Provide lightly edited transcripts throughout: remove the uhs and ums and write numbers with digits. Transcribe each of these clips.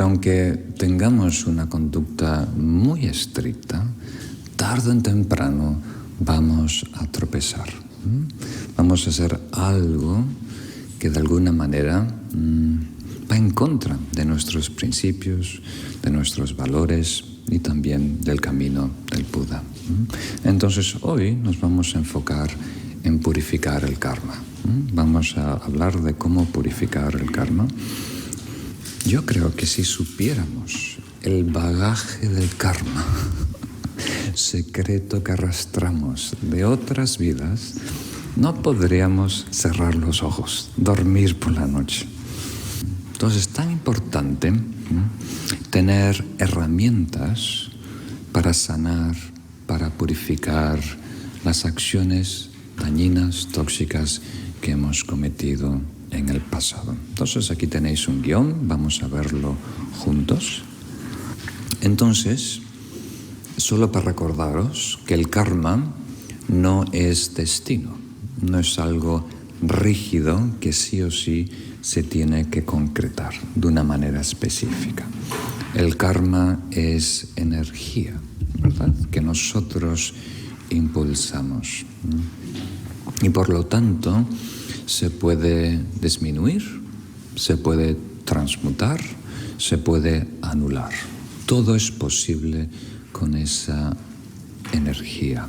Pero aunque tengamos una conducta muy estricta, tarde o temprano vamos a tropezar. Vamos a hacer algo que de alguna manera va en contra de nuestros principios, de nuestros valores y también del camino del Buda. Entonces hoy nos vamos a enfocar en purificar el karma. Vamos a hablar de cómo purificar el karma. Yo creo que si supiéramos el bagaje del karma secreto que arrastramos de otras vidas, no podríamos cerrar los ojos, dormir por la noche. Entonces es tan importante tener herramientas para sanar, para purificar las acciones dañinas, tóxicas que hemos cometido en el pasado. Entonces aquí tenéis un guión, vamos a verlo juntos. Entonces, solo para recordaros que el karma no es destino, no es algo rígido que sí o sí se tiene que concretar de una manera específica. El karma es energía, ¿verdad?, que nosotros impulsamos. Y por lo tanto, se puede disminuir, se puede transmutar, se puede anular. Todo es posible con esa energía.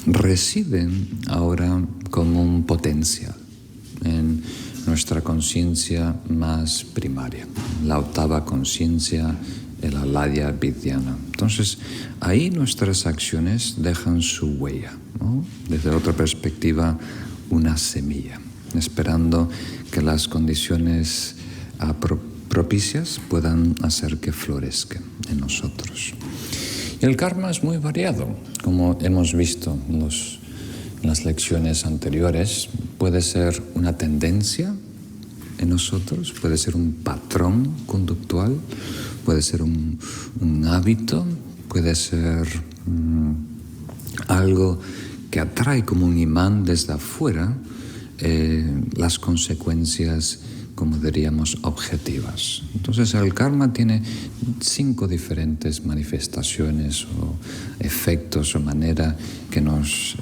Reside ahora como un potencial en nuestra conciencia más primaria, la octava conciencia, el aladya vidyana. Entonces, ahí nuestras acciones dejan su huella, ¿no? Desde otra perspectiva, una semilla, esperando que las condiciones propicias puedan hacer que florezca en nosotros. Y el karma es muy variado, como hemos visto en las lecciones anteriores. Puede ser una tendencia en nosotros, puede ser un patrón conductual, puede ser un hábito, puede ser algo que atrae como un imán desde afuera las consecuencias, como diríamos, objetivas. Entonces el karma tiene 5 diferentes manifestaciones o efectos o manera que nos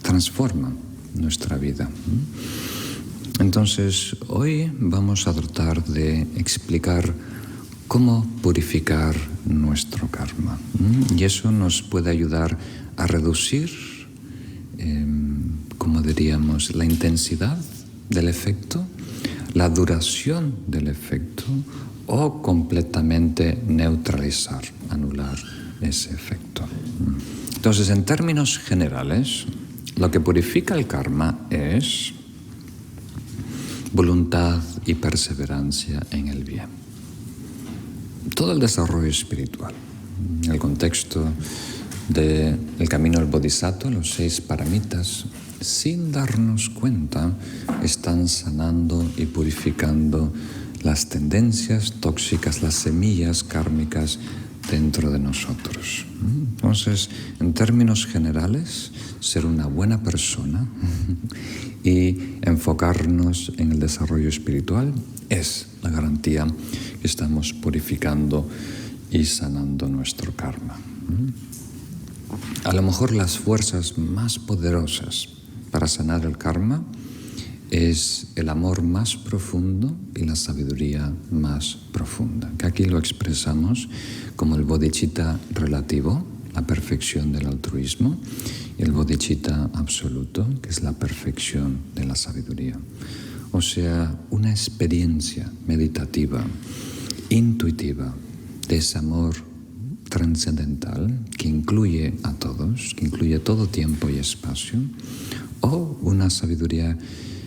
transforman nuestra vida. Entonces hoy vamos a tratar de explicar cómo purificar nuestro karma. Y eso nos puede ayudar a reducir, como diríamos, la intensidad del efecto, la duración del efecto o completamente neutralizar, anular ese efecto. Entonces, en términos generales, lo que purifica el karma es voluntad y perseverancia en el bien. Todo el desarrollo espiritual, en el contexto del camino del Bodhisattva, los 6 paramitas, sin darnos cuenta, están sanando y purificando las tendencias tóxicas, las semillas kármicas dentro de nosotros. Entonces, en términos generales, ser una buena persona y enfocarnos en el desarrollo espiritual es la garantía que estamos purificando y sanando nuestro karma. A lo mejor las fuerzas más poderosas para sanar el karma es el amor más profundo y la sabiduría más profunda, que aquí lo expresamos como el bodhicitta relativo, la perfección del altruismo, y el bodhicitta absoluto, que es la perfección de la sabiduría. O sea, una experiencia meditativa, intuitiva, de ese amor trascendental que incluye a todos, que incluye todo tiempo y espacio, o una sabiduría,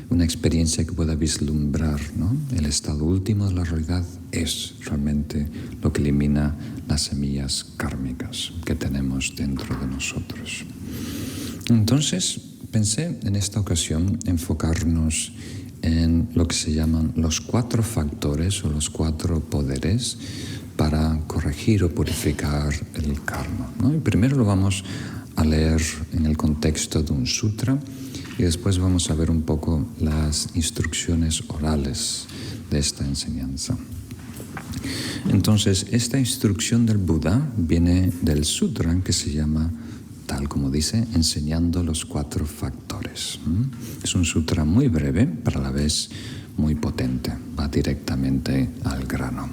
una experiencia que pueda vislumbrar, ¿no?, el estado último de la realidad, es realmente lo que elimina las semillas kármicas que tenemos dentro de nosotros. Entonces, pensé en esta ocasión enfocarnos en lo que se llaman los 4 factores o los 4 poderes para corregir o purificar el karma, ¿no? Y primero lo vamos a leer en el contexto de un sutra y después vamos a ver un poco las instrucciones orales de esta enseñanza. Entonces, esta instrucción del Buda viene del sutra que se llama, tal como dice, enseñando los 4 factores. Es un sutra muy breve, pero a la vez muy potente, va directamente al grano.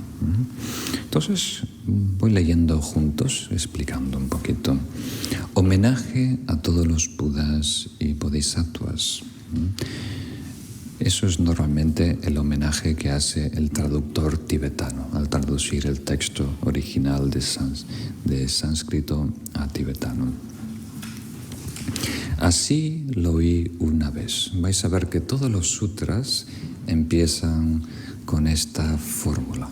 Entonces, voy leyendo juntos, explicando un poquito. Homenaje a todos los Budas y Bodhisattvas. Eso es normalmente el homenaje que hace el traductor tibetano al traducir el texto original de sánscrito a tibetano. Así lo oí una vez. Vais a ver que todos los sutras empiezan con esta fórmula.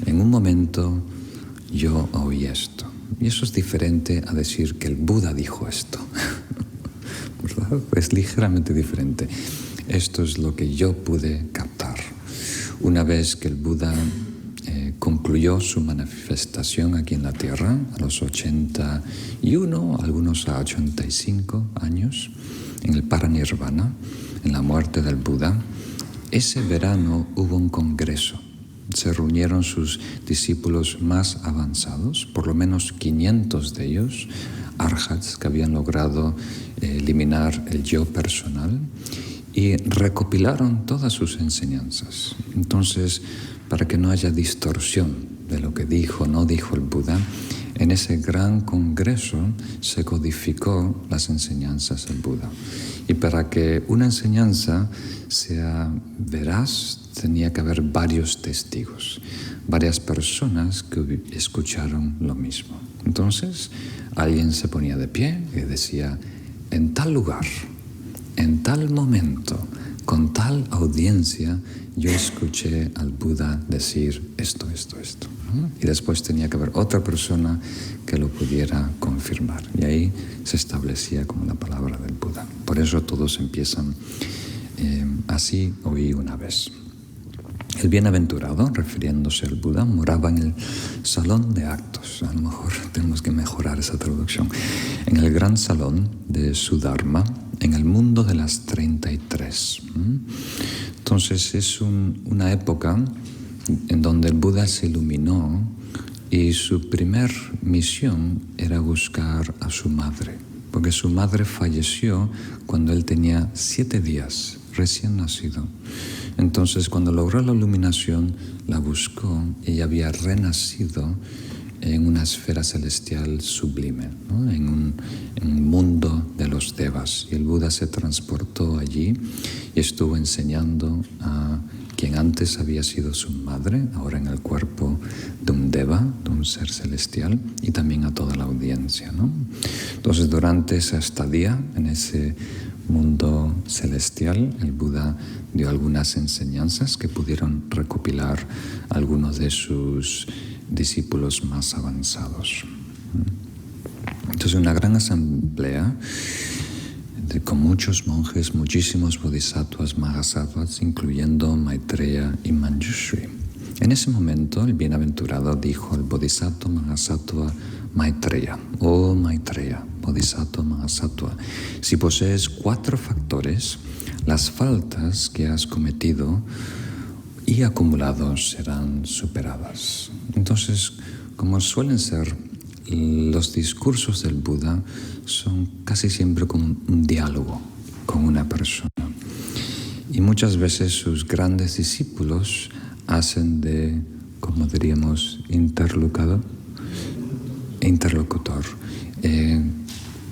En un momento yo oí esto. Y eso es diferente a decir que el Buda dijo esto. ¿Verdad? Es ligeramente diferente. Esto es lo que yo pude captar. Una vez que el Buda concluyó su manifestación aquí en la Tierra, a los 81, algunos a 85 años, en el Paranirvana, en la muerte del Buda, ese verano hubo un congreso. Se reunieron sus discípulos más avanzados, por lo menos 500 de ellos, arhats que habían logrado eliminar el yo personal, y recopilaron todas sus enseñanzas. Entonces, para que no haya distorsión de lo que dijo o no dijo el Buda, en ese gran congreso se codificó las enseñanzas del Buda. Y para que una enseñanza sea veraz, tenía que haber varios testigos, varias personas que escucharon lo mismo. Entonces, alguien se ponía de pie y decía, en tal lugar, en tal momento, con tal audiencia, yo escuché al Buda decir esto. Y después tenía que haber otra persona que lo pudiera confirmar. Y ahí se establecía como la palabra del Buda. Por eso todos empiezan, así oí una vez. El bienaventurado, refiriéndose al Buda, moraba en el salón de actos. A lo mejor tenemos que mejorar esa traducción. En el gran salón de su Dharma, en el mundo de las 33. Entonces es una época en donde el Buda se iluminó y su primer misión era buscar a su madre, porque su madre falleció cuando él tenía 7 días, recién nacido. Entonces, cuando logró la iluminación, la buscó y ella había renacido en una esfera celestial sublime, ¿no? en un mundo de los devas. Y el Buda se transportó allí y estuvo enseñando a quien antes había sido su madre, ahora en el cuerpo de un deva, de un ser celestial, y también a toda la audiencia, ¿no? Entonces, durante esa estadía en ese mundo celestial, el Buda dio algunas enseñanzas que pudieron recopilar algunos de sus discípulos más avanzados. Entonces, una gran asamblea con muchos monjes, muchísimos bodhisattvas, mahasattvas, incluyendo Maitreya y Manjushri. En ese momento, el bienaventurado dijo al bodhisattva mahasattva Maitreya: oh Maitreya, bodhisattva mahasattva, si posees 4 factores, las faltas que has cometido y acumulado serán superadas. Entonces, como suelen ser los discursos del Buda, son casi siempre como un diálogo con una persona. Y muchas veces sus grandes discípulos hacen de, como diríamos, interlocutor,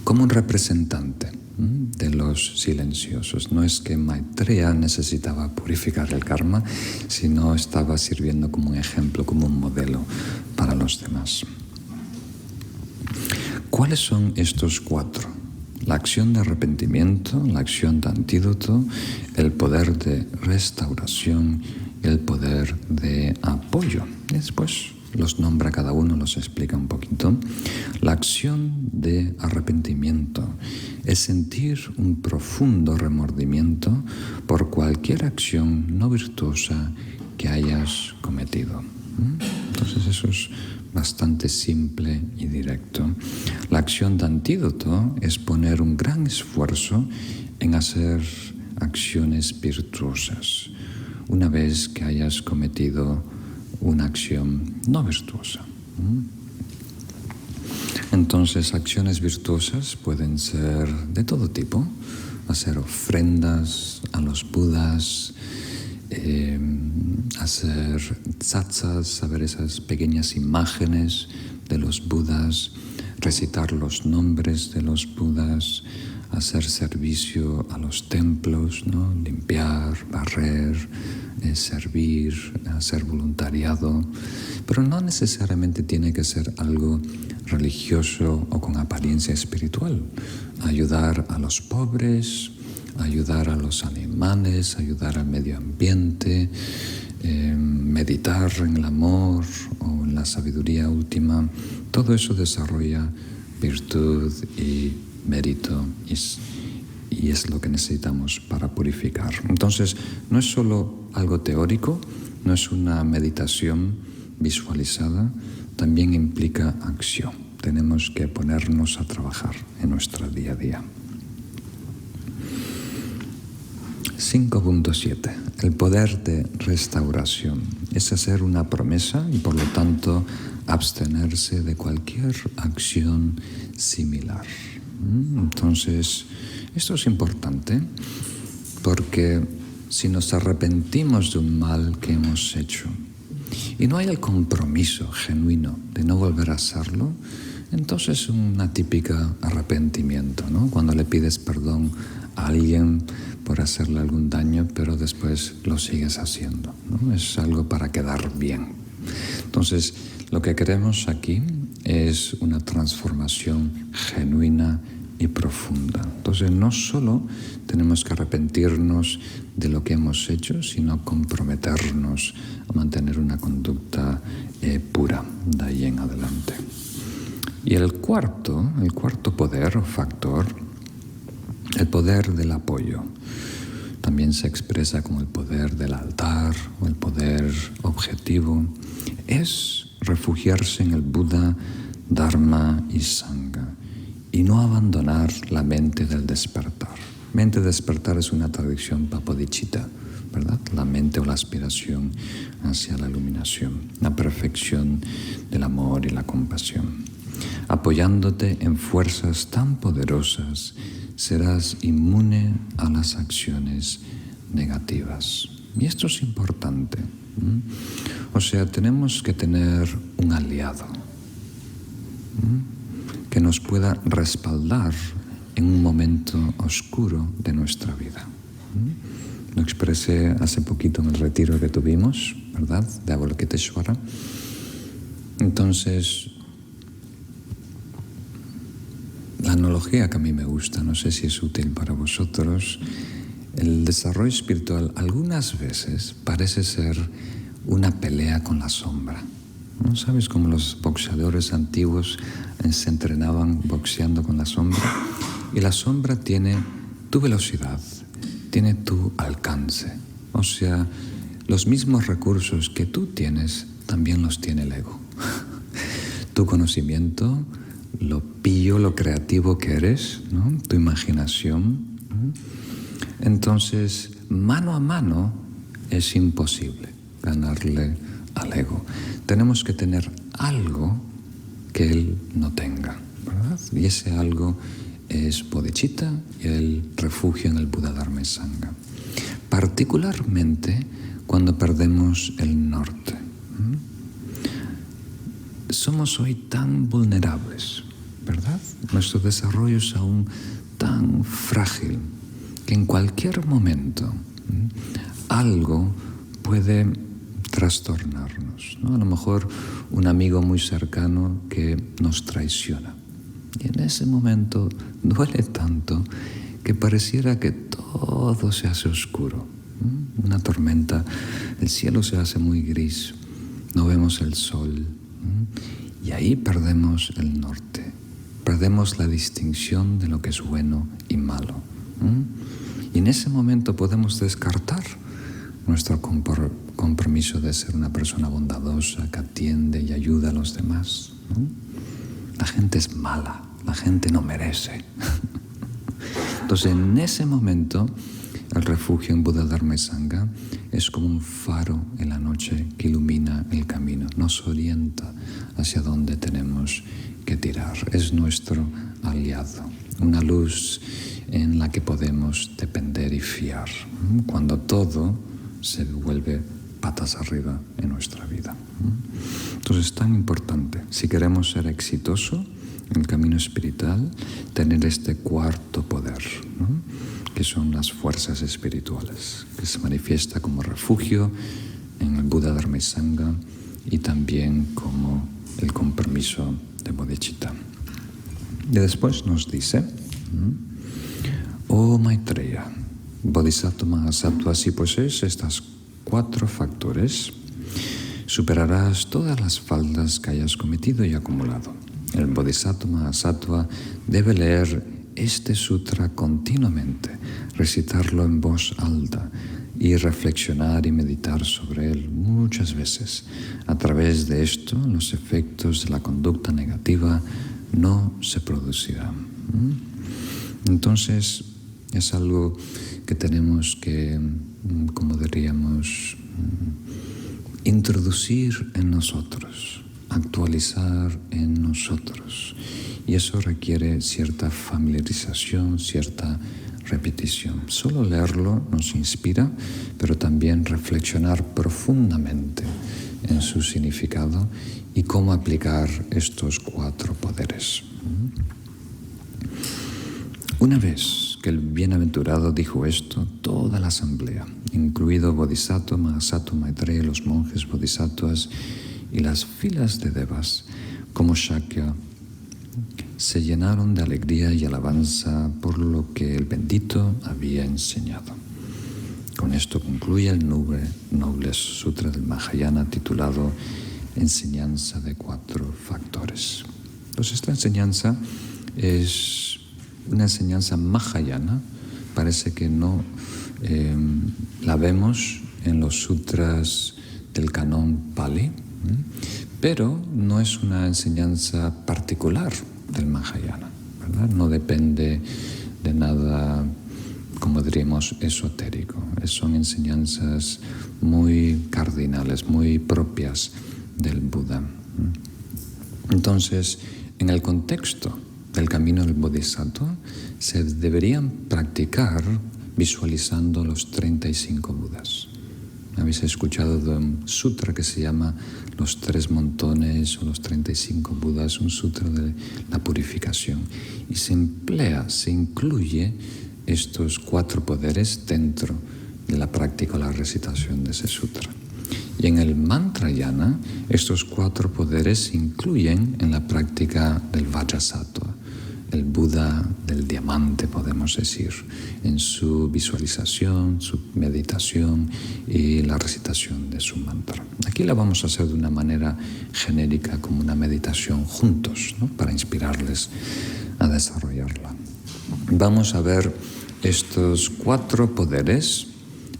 como un representante de los silenciosos. No es que Maitreya necesitaba purificar el karma, sino estaba sirviendo como un ejemplo, como un modelo para los demás. ¿Cuáles son estos 4? La acción de arrepentimiento, la acción de antídoto, el poder de restauración y el poder de apoyo. Después los nombra cada uno, los explica un poquito. La acción de arrepentimiento es sentir un profundo remordimiento por cualquier acción no virtuosa que hayas cometido. Entonces eso es bastante simple y directo. La acción de antídoto es poner un gran esfuerzo en hacer acciones virtuosas. una vez que hayas cometido una acción no virtuosa. Entonces, acciones virtuosas pueden ser de todo tipo: hacer ofrendas a los budas, hacer tsatsas, ver esas pequeñas imágenes de los budas, recitar los nombres de los budas, hacer servicio a los templos, ¿no? Limpiar, barrer, servir, hacer voluntariado, pero no necesariamente tiene que ser algo religioso o con apariencia espiritual. Ayudar a los pobres, ayudar a los animales, ayudar al medio ambiente, meditar en el amor o en la sabiduría última, todo eso desarrolla virtud y mérito y es lo que necesitamos para purificar. Entonces, no es solo algo teórico, no es una meditación visualizada, también implica acción. Tenemos que ponernos a trabajar en nuestro día a día. 5.7. El poder de restauración es hacer una promesa y por lo tanto abstenerse de cualquier acción similar. Entonces, esto es importante porque si nos arrepentimos de un mal que hemos hecho y no hay el compromiso genuino de no volver a hacerlo, entonces es una típica arrepentimiento, ¿no? Cuando le pides perdón a alguien por hacerle algún daño, pero después lo sigues haciendo, ¿no? Es algo para quedar bien. Entonces, lo que queremos aquí es una transformación genuina y profunda. Entonces, no solo tenemos que arrepentirnos de lo que hemos hecho, sino comprometernos a mantener una conducta pura de ahí en adelante. Y el cuarto poder o factor, el poder del apoyo. También se expresa como el poder del altar o el poder objetivo. Es refugiarse en el Buda, Dharma y Sangha y no abandonar la mente del despertar. Mente despertar es una traducción papadicita, ¿verdad? La mente o la aspiración hacia la iluminación, la perfección del amor y la compasión. Apoyándote en fuerzas tan poderosas, serás inmune a las acciones negativas. Y esto es importante. O sea, tenemos que tener un aliado que nos pueda respaldar en un momento oscuro de nuestra vida. Lo expresé hace poquito en el retiro que tuvimos, ¿verdad?, de Avalokiteshvara. Entonces, la analogía que a mí me gusta, no sé si es útil para vosotros, el desarrollo espiritual algunas veces parece ser una pelea con la sombra. ¿No sabes cómo los boxeadores antiguos se entrenaban boxeando con la sombra? Y la sombra tiene tu velocidad, tiene tu alcance. O sea, los mismos recursos que tú tienes, también los tiene el ego. Tu conocimiento, lo pillo, lo creativo que eres, ¿no? Tu imaginación. Entonces, mano a mano es imposible ganarle al ego. Tenemos que tener algo que él no tenga, ¿verdad? Y ese algo es bodhicitta y el refugio en el Buda, Dharma y Sangha. Particularmente cuando perdemos el norte. Somos hoy tan vulnerables, ¿verdad? Nuestro desarrollo es aún tan frágil que en cualquier momento algo puede trastornarnos, ¿no? A lo mejor un amigo muy cercano que nos traiciona. Y en ese momento duele tanto que pareciera que todo se hace oscuro. Una tormenta, el cielo se hace muy gris, no vemos el sol. Y ahí perdemos el norte, perdemos la distinción de lo que es bueno y malo. Y en ese momento podemos descartar nuestro compromiso de ser una persona bondadosa que atiende y ayuda a los demás. La gente es mala, la gente no merece. Entonces, en ese momento El refugio en Buda, Dharma y Sangha es como un faro en la noche que ilumina el camino, nos orienta hacia dónde tenemos que tirar. Es nuestro aliado, una luz en la que podemos depender y fiar cuando todo se vuelve patas arriba en nuestra vida. Entonces es tan importante, si queremos ser exitosos en el camino espiritual, tener este cuarto poder, ¿no? Que son las fuerzas espirituales, que se manifiesta como refugio en el Buda, Dharma y Sangha y también como el compromiso de bodhicitta. Y después nos dice, oh Maitreya, Bodhisattva Mahasattva, si posees estas 4 factores, superarás todas las faltas que hayas cometido y acumulado. El Bodhisattva Mahasattva debe leer este sutra continuamente, recitarlo en voz alta y reflexionar y meditar sobre él muchas veces. A través de esto, los efectos de la conducta negativa no se producirán. Entonces, es algo que tenemos que, como diríamos, introducir en nosotros, actualizar en nosotros. Y eso requiere cierta familiarización, cierta repetición. Solo leerlo nos inspira, pero también reflexionar profundamente en su significado y cómo aplicar estos 4 poderes. Una vez que el bienaventurado dijo esto, toda la asamblea, incluido Bodhisattva, Mahasattva, Maitreya, los monjes bodhisattvas y las filas de devas, como Shakya, se llenaron de alegría y alabanza por lo que el bendito había enseñado. Con esto concluye el noble sutra del Mahayana titulado Enseñanza de 4 factores. Pues esta enseñanza es una enseñanza Mahayana, parece que no la vemos en los sutras del canon Pali, pero no es una enseñanza particular del Mahayana, ¿verdad? No depende de nada, como diríamos, esotérico. Son enseñanzas muy cardinales, muy propias del Buda. Entonces, en el contexto del camino del Bodhisattva, se deberían practicar visualizando los 35 Budas. Habéis escuchado de un sutra que se llama Los 3 montones o los 35 Budas, un sutra de la purificación. Y se incluye estos 4 poderes dentro de la práctica o la recitación de ese sutra. Y en el Mantrayana, estos 4 poderes se incluyen en la práctica del Vajrasattva, el Buda del diamante, podemos decir, en su visualización, su meditación y la recitación de su mantra. Aquí la vamos a hacer de una manera genérica, como una meditación juntos, ¿no? Para inspirarles a desarrollarla. Vamos a ver estos 4 poderes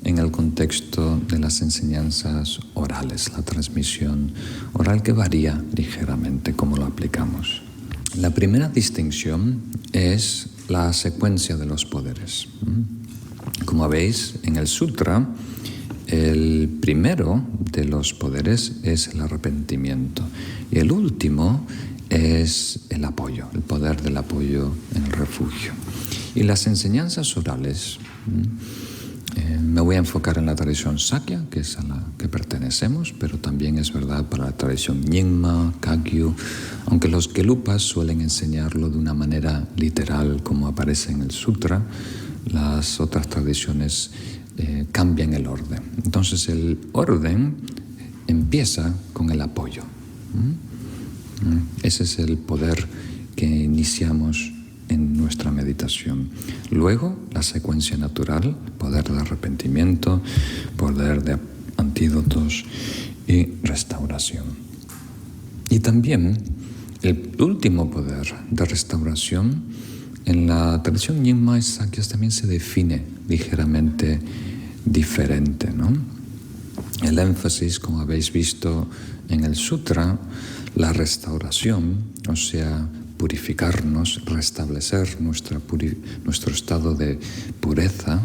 en el contexto de las enseñanzas orales, la transmisión oral que varía ligeramente como lo aplicamos. La primera distinción es la secuencia de los poderes. Como veis en el sutra, el primero de los poderes es el arrepentimiento y el último es el apoyo, el poder del apoyo en el refugio. Y las enseñanzas orales, me voy a enfocar en la tradición Sakya, que es a la que pertenecemos, pero también es verdad para la tradición Nyingma, Kagyu, aunque los Gelupas suelen enseñarlo de una manera literal, como aparece en el sutra, las otras tradiciones cambian el orden. Entonces el orden empieza con el apoyo. Ese es el poder que iniciamos en nuestra meditación. Luego, la secuencia natural, poder de arrepentimiento, poder de antídotos y restauración. Y también el último poder de restauración, en la tradición Nyingma y Sakya también se define ligeramente diferente, ¿no? El énfasis, como habéis visto en el sutra, la restauración, o sea, purificarnos, restablecer nuestro estado de pureza,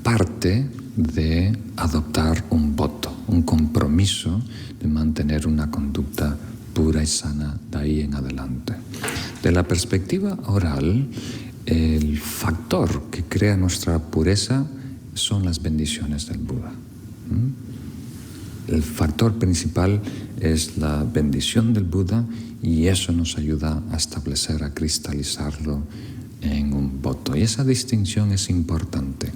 parte de adoptar un voto, un compromiso de mantener una conducta pura y sana de ahí en adelante. De la perspectiva oral, el factor que crea nuestra pureza son las bendiciones del Buda. El factor principal es la bendición del Buda y eso nos ayuda a establecer, a cristalizarlo en un voto. Y esa distinción es importante.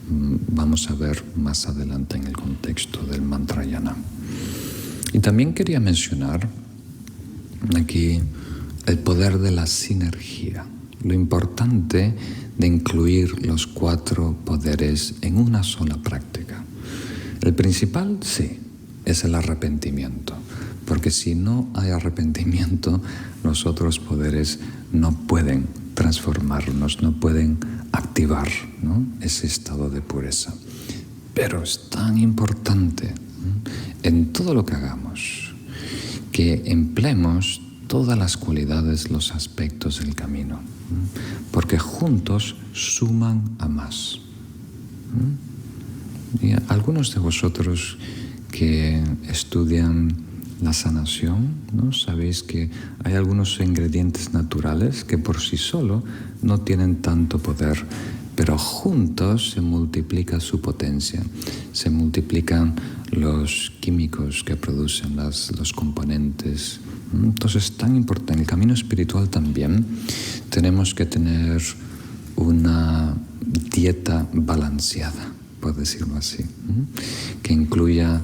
Vamos a ver más adelante en el contexto del Mantrayana. Y también quería mencionar aquí el poder de la sinergia, lo importante de incluir los 4 poderes en una sola práctica. El principal, sí, es el arrepentimiento, porque si no hay arrepentimiento, los otros poderes no pueden transformarnos, no pueden activar, ¿no?, ese estado de pureza. Pero es tan importante en todo lo que hagamos que empleemos todas las cualidades, los aspectos del camino, porque juntos suman a más. Y algunos de vosotros que estudian la sanación, ¿no?, sabéis que hay algunos ingredientes naturales que por sí solo no tienen tanto poder, pero juntos se multiplica su potencia, se multiplican los químicos que producen los componentes. Entonces es tan importante. En el camino espiritual también tenemos que tener una dieta balanceada, por decirlo así, que incluya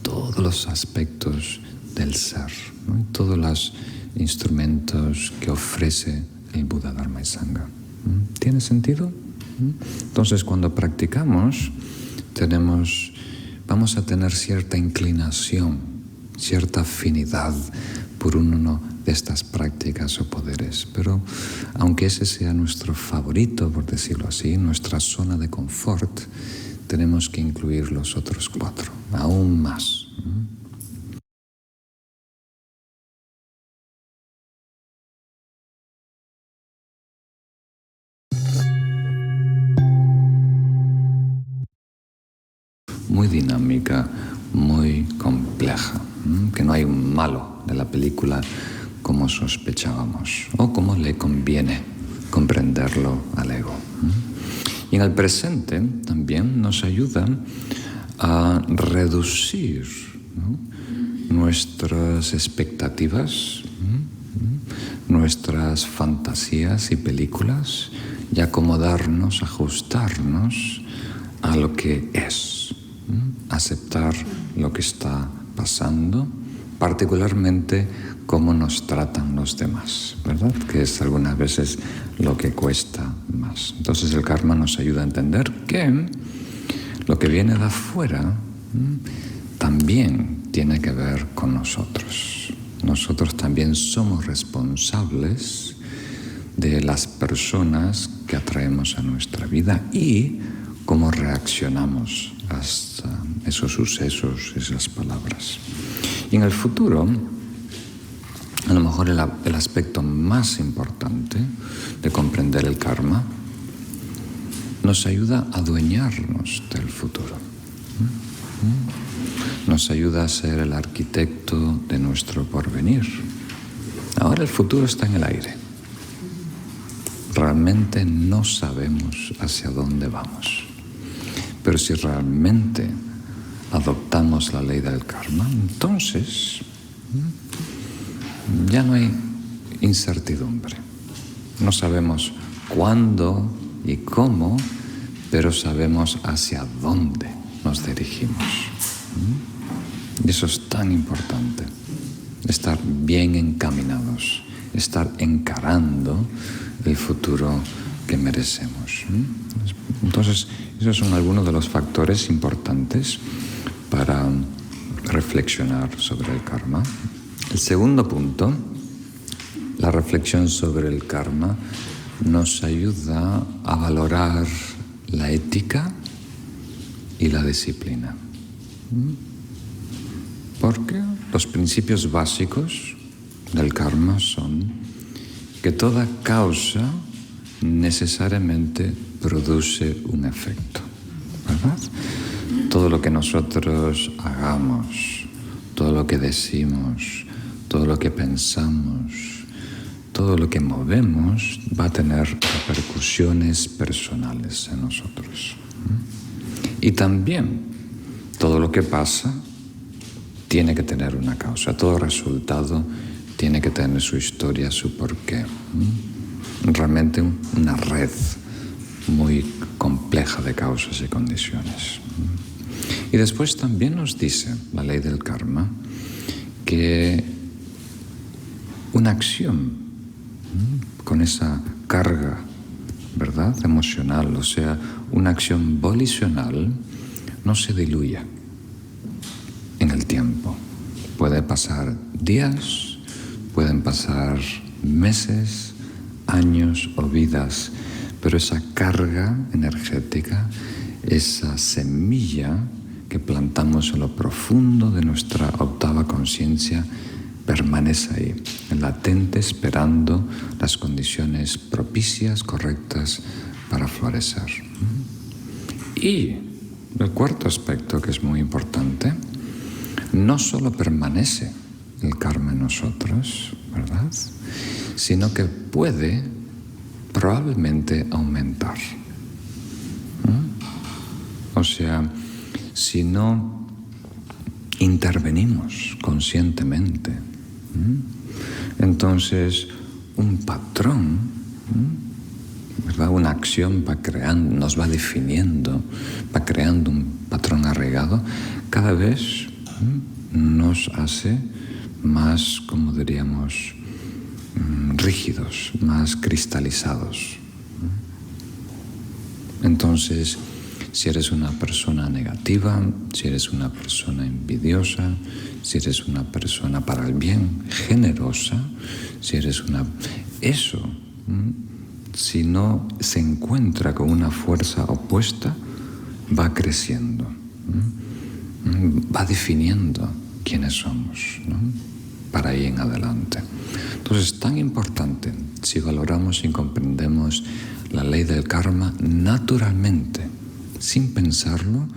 todos los aspectos del ser, ¿no?, todos los instrumentos que ofrece el Buda, Dharma y Sangha. ¿Tiene sentido? Entonces, cuando practicamos, vamos a tener cierta inclinación, cierta afinidad por uno de estas prácticas o poderes. Pero aunque ese sea nuestro favorito, por decirlo así, nuestra zona de confort, tenemos que incluir los otros 4, aún más. Muy dinámica, muy compleja, que no hay un malo de la película como sospechábamos o como le conviene comprenderlo al ego. Y en el presente también nos ayuda a reducir, ¿no?, nuestras expectativas, nuestras fantasías y películas y acomodarnos, ajustarnos a lo que es. Aceptar lo que está pasando, particularmente cómo nos tratan los demás, ¿verdad? Que es algunas veces lo que cuesta más. Entonces el karma nos ayuda a entender que lo que viene de afuera también tiene que ver con nosotros. Nosotros también somos responsables de las personas que atraemos a nuestra vida y cómo reaccionamos a esos sucesos, esas palabras. Y en el futuro, a lo mejor el aspecto más importante de comprender el karma nos ayuda a adueñarnos del futuro. Nos ayuda a ser el arquitecto de nuestro porvenir. Ahora el futuro está en el aire. Realmente no sabemos hacia dónde vamos. Pero si realmente adoptamos la ley del karma, entonces ya no hay incertidumbre. No sabemos cuándo y cómo, pero sabemos hacia dónde nos dirigimos. Y eso es tan importante, estar bien encaminados, estar encarando el futuro que merecemos. Entonces, esos son algunos de los factores importantes para reflexionar sobre el karma. El segundo punto, la reflexión sobre el karma, nos ayuda a valorar la ética y la disciplina. Porque los principios básicos del karma son que toda causa necesariamente produce un efecto. ¿verdad? Todo lo que nosotros hagamos, todo lo que decimos, todo lo que pensamos, todo lo que movemos va a tener repercusiones personales en nosotros. Y también todo lo que pasa tiene que tener una causa, todo resultado tiene que tener su historia, su porqué. Realmente una red muy compleja de causas y condiciones. Y después también nos dice la ley del karma que una acción con esa carga, ¿verdad?, emocional, o sea, una acción volicional, no se diluye en el tiempo. Puede pasar días, pueden pasar meses, años o vidas, pero esa carga energética, esa semilla que plantamos en lo profundo de nuestra octava conciencia, permanece ahí, latente, esperando las condiciones propicias, correctas para florecer. Y el cuarto aspecto, que es muy importante, no solo permanece el karma en nosotros, ¿verdad?, sino que puede probablemente aumentar. O sea, si no intervenimos conscientemente, entonces un patrón, ¿verdad?, una acción nos va definiendo, va creando un patrón arraigado, cada vez nos hace más, como diríamos, rígidos, más cristalizados. Entonces, si eres una persona negativa, si eres una persona envidiosa, si eres una persona para el bien generosa, si eres eso, si no se encuentra con una fuerza opuesta, va creciendo, va definiendo quiénes somos, ¿no?, para ahí en adelante. Entonces, es tan importante, si valoramos y comprendemos la ley del karma, naturalmente, sin pensarlo,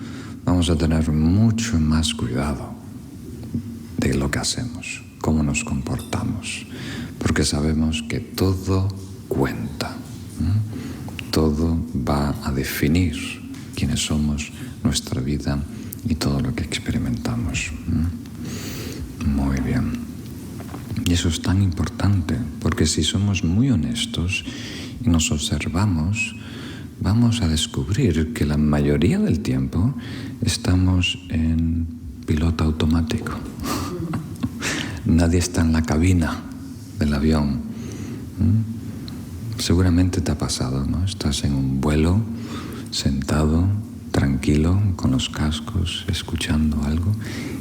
vamos a tener mucho más cuidado de lo que hacemos, cómo nos comportamos, porque sabemos que todo cuenta, todo va a definir quiénes somos, nuestra vida y todo lo que experimentamos. Muy bien. Y eso es tan importante, porque si somos muy honestos y nos observamos, vamos a descubrir que la mayoría del tiempo estamos en piloto automático. Nadie está en la cabina del avión. Seguramente te ha pasado, ¿no? Estás en un vuelo, sentado, tranquilo, con los cascos, escuchando algo,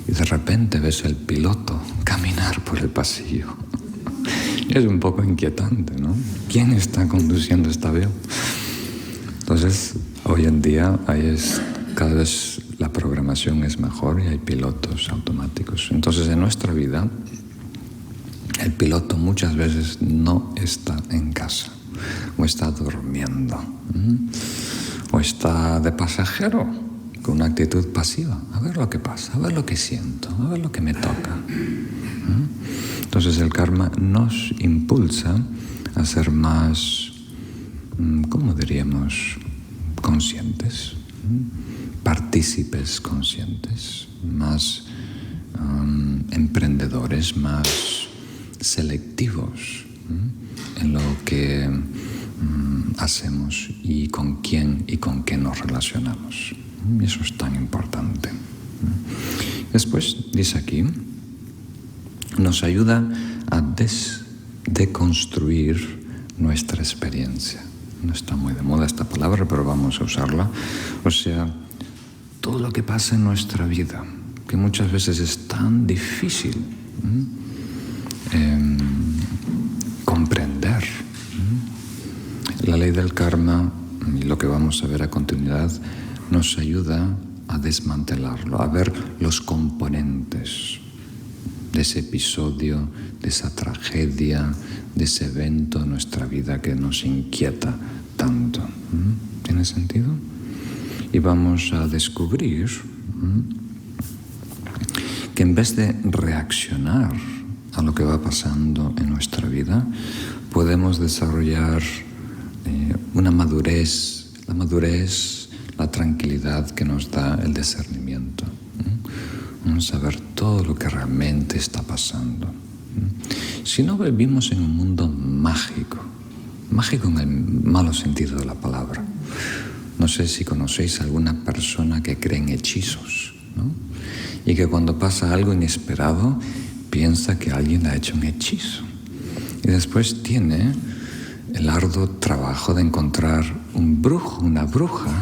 y de repente ves el piloto caminar por el pasillo. Es un poco inquietante, ¿no? ¿Quién está conduciendo este avión? Entonces, hoy en día cada vez la programación es mejor y hay pilotos automáticos. Entonces, en nuestra vida, el piloto muchas veces no está en casa, o está durmiendo, o está de pasajero, con una actitud pasiva. A ver lo que pasa, a ver lo que siento, a ver lo que me toca. Entonces, el karma nos impulsa a ser más, ¿cómo diríamos?, conscientes, partícipes conscientes, más emprendedores, más selectivos en lo que hacemos y con quién y con qué nos relacionamos. Y eso es tan importante. Después dice aquí, nos ayuda a deconstruir nuestra experiencia. No está muy de moda esta palabra, pero vamos a usarla. O sea, todo lo que pasa en nuestra vida, que muchas veces es tan difícil comprender. La ley del karma, y lo que vamos a ver a continuidad, nos ayuda a desmantelarlo, a ver los componentes de ese episodio, de esa tragedia, de ese evento en nuestra vida que nos inquieta tanto. ¿Tiene sentido? y vamos a descubrir que en vez de reaccionar a lo que va pasando en nuestra vida, podemos desarrollar una madurez, la tranquilidad que nos da el discernimiento. Saber todo lo que realmente está pasando. Si no vivimos en un mundo mágico en el malo sentido de la palabra. No sé si conocéis a alguna persona que cree en hechizos, ¿no? Y que cuando pasa algo inesperado piensa que alguien ha hecho un hechizo. Y después tiene el arduo trabajo de encontrar un brujo, una bruja,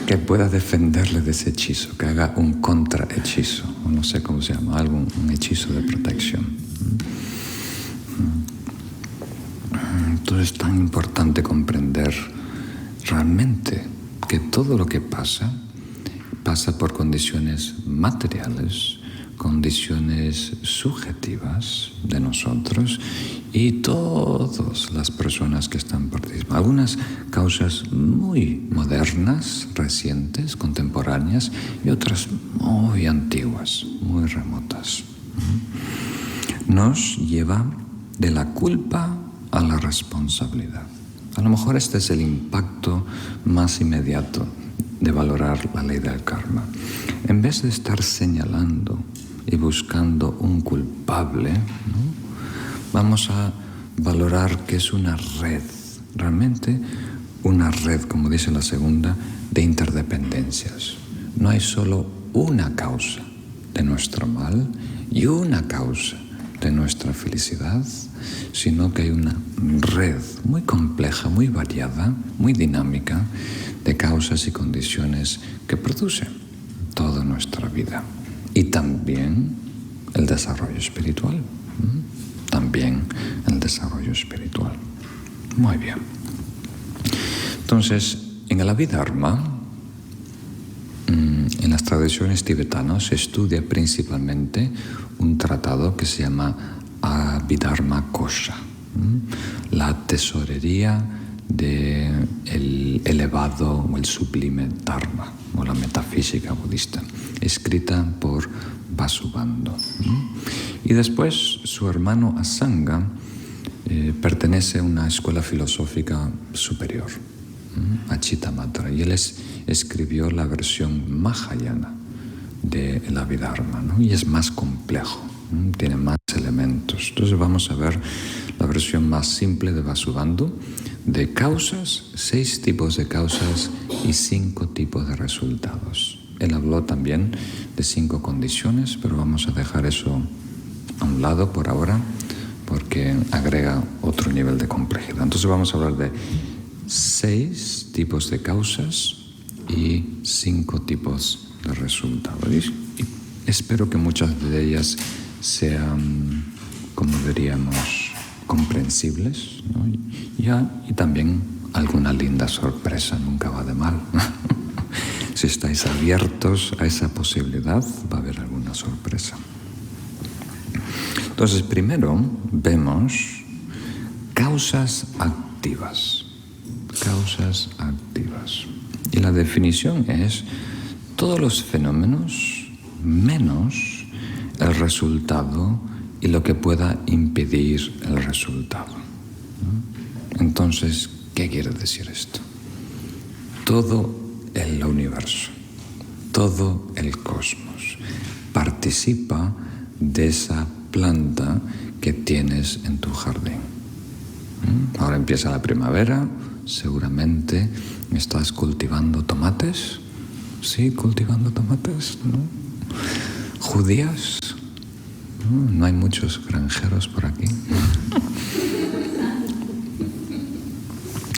que pueda defenderle de ese hechizo, que haga un contrahechizo, o no sé cómo se llama, un hechizo de protección. Entonces es tan importante comprender realmente que todo lo que pasa por condiciones materiales, condiciones subjetivas de nosotros y todas las personas que están participando. Algunas causas muy modernas, recientes, contemporáneas, y otras muy antiguas, muy remotas. Nos lleva de la culpa a la responsabilidad. A lo mejor este es el impacto más inmediato de valorar la ley del karma. En vez de estar señalando y buscando un culpable, ¿no?, vamos a valorar que es una red, realmente una red, como dice la segunda, de interdependencias. No hay solo una causa de nuestro mal y una causa de nuestra felicidad, sino que hay una red muy compleja, muy variada, muy dinámica de causas y condiciones que producen toda nuestra vida. Y también el desarrollo espiritual. También el desarrollo espiritual. Muy bien. Entonces, en el Abhidharma, en las tradiciones tibetanas, se estudia principalmente un tratado que se llama Abhidharma Kosha, la tesorería del elevado o el sublime Dharma, o la metafísica budista, escrita por Vasubandhu. Y después su hermano Asanga pertenece a una escuela filosófica superior, a Chittamatra, y él escribió la versión Mahayana del Abhidharma, ¿no? Y es más complejo, tiene más elementos. Entonces vamos a ver la versión más simple de Vasubandhu, de causas, 6 tipos de causas y 5 tipos de resultados. Él habló también de 5 condiciones, pero vamos a dejar eso a un lado por ahora, porque agrega otro nivel de complejidad. Entonces vamos a hablar de 6 tipos de causas y 5 tipos de resultados. Y espero que muchas de ellas sean, como diríamos, comprensibles, ¿no? Y también alguna linda sorpresa, nunca va de mal. Si estáis abiertos a esa posibilidad, va a haber alguna sorpresa. Entonces, primero vemos causas activas. Causas activas. Y la definición es todos los fenómenos menos el resultado y lo que pueda impedir el resultado. Entonces, ¿qué quiere decir esto? Todo el universo, todo el cosmos participa de esa planta que tienes en tu jardín. Ahora empieza la primavera, seguramente estás cultivando tomates. Sí, cultivando tomates, ¿no? Judías. No hay muchos granjeros por aquí.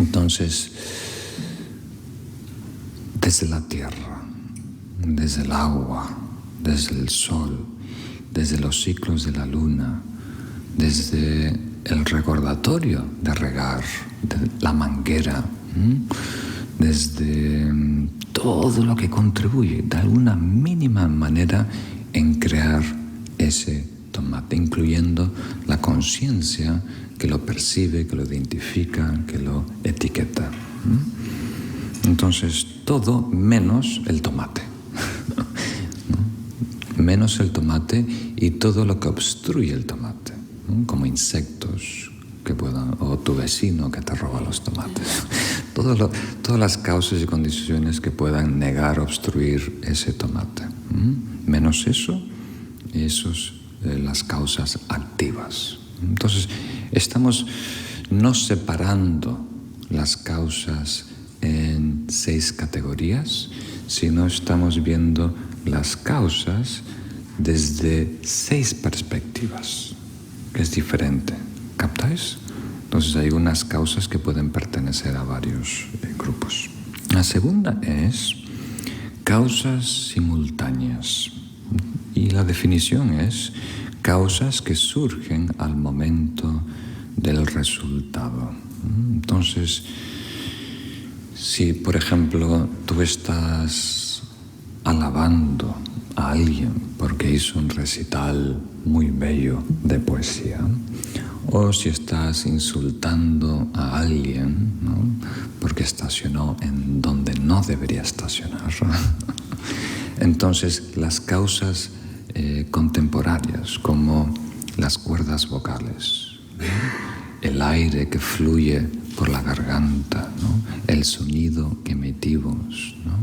Entonces, desde la tierra, desde el agua, desde el sol, desde los ciclos de la luna, desde el recordatorio de regar, de la manguera, desde todo lo que contribuye de alguna mínima manera en crear ese tomate, incluyendo la conciencia que lo percibe, que lo identifica, que lo etiqueta. Entonces, todo menos el tomate. ¿No? Menos el tomate y todo lo que obstruye el tomate, ¿no? Como insectos que puedan, o tu vecino que te roba los tomates. Todas las causas y condiciones que puedan negar, obstruir ese tomate. Menos eso, las causas activas. Entonces, estamos no separando las causas en 6 categorías, sino estamos viendo las causas desde 6 perspectivas, que es diferente. ¿Captáis? Entonces hay unas causas que pueden pertenecer a varios grupos. La segunda es causas simultáneas. Y la definición es causas que surgen al momento del resultado. Entonces, si por ejemplo tú estás alabando a alguien porque hizo un recital muy bello de poesía, o si estás insultando a alguien, ¿no? Porque estacionó en donde no debería estacionar. Entonces, las causas contemporáneas, como las cuerdas vocales, ¿no? El aire que fluye por la garganta, ¿no? El sonido que emitimos, ¿no?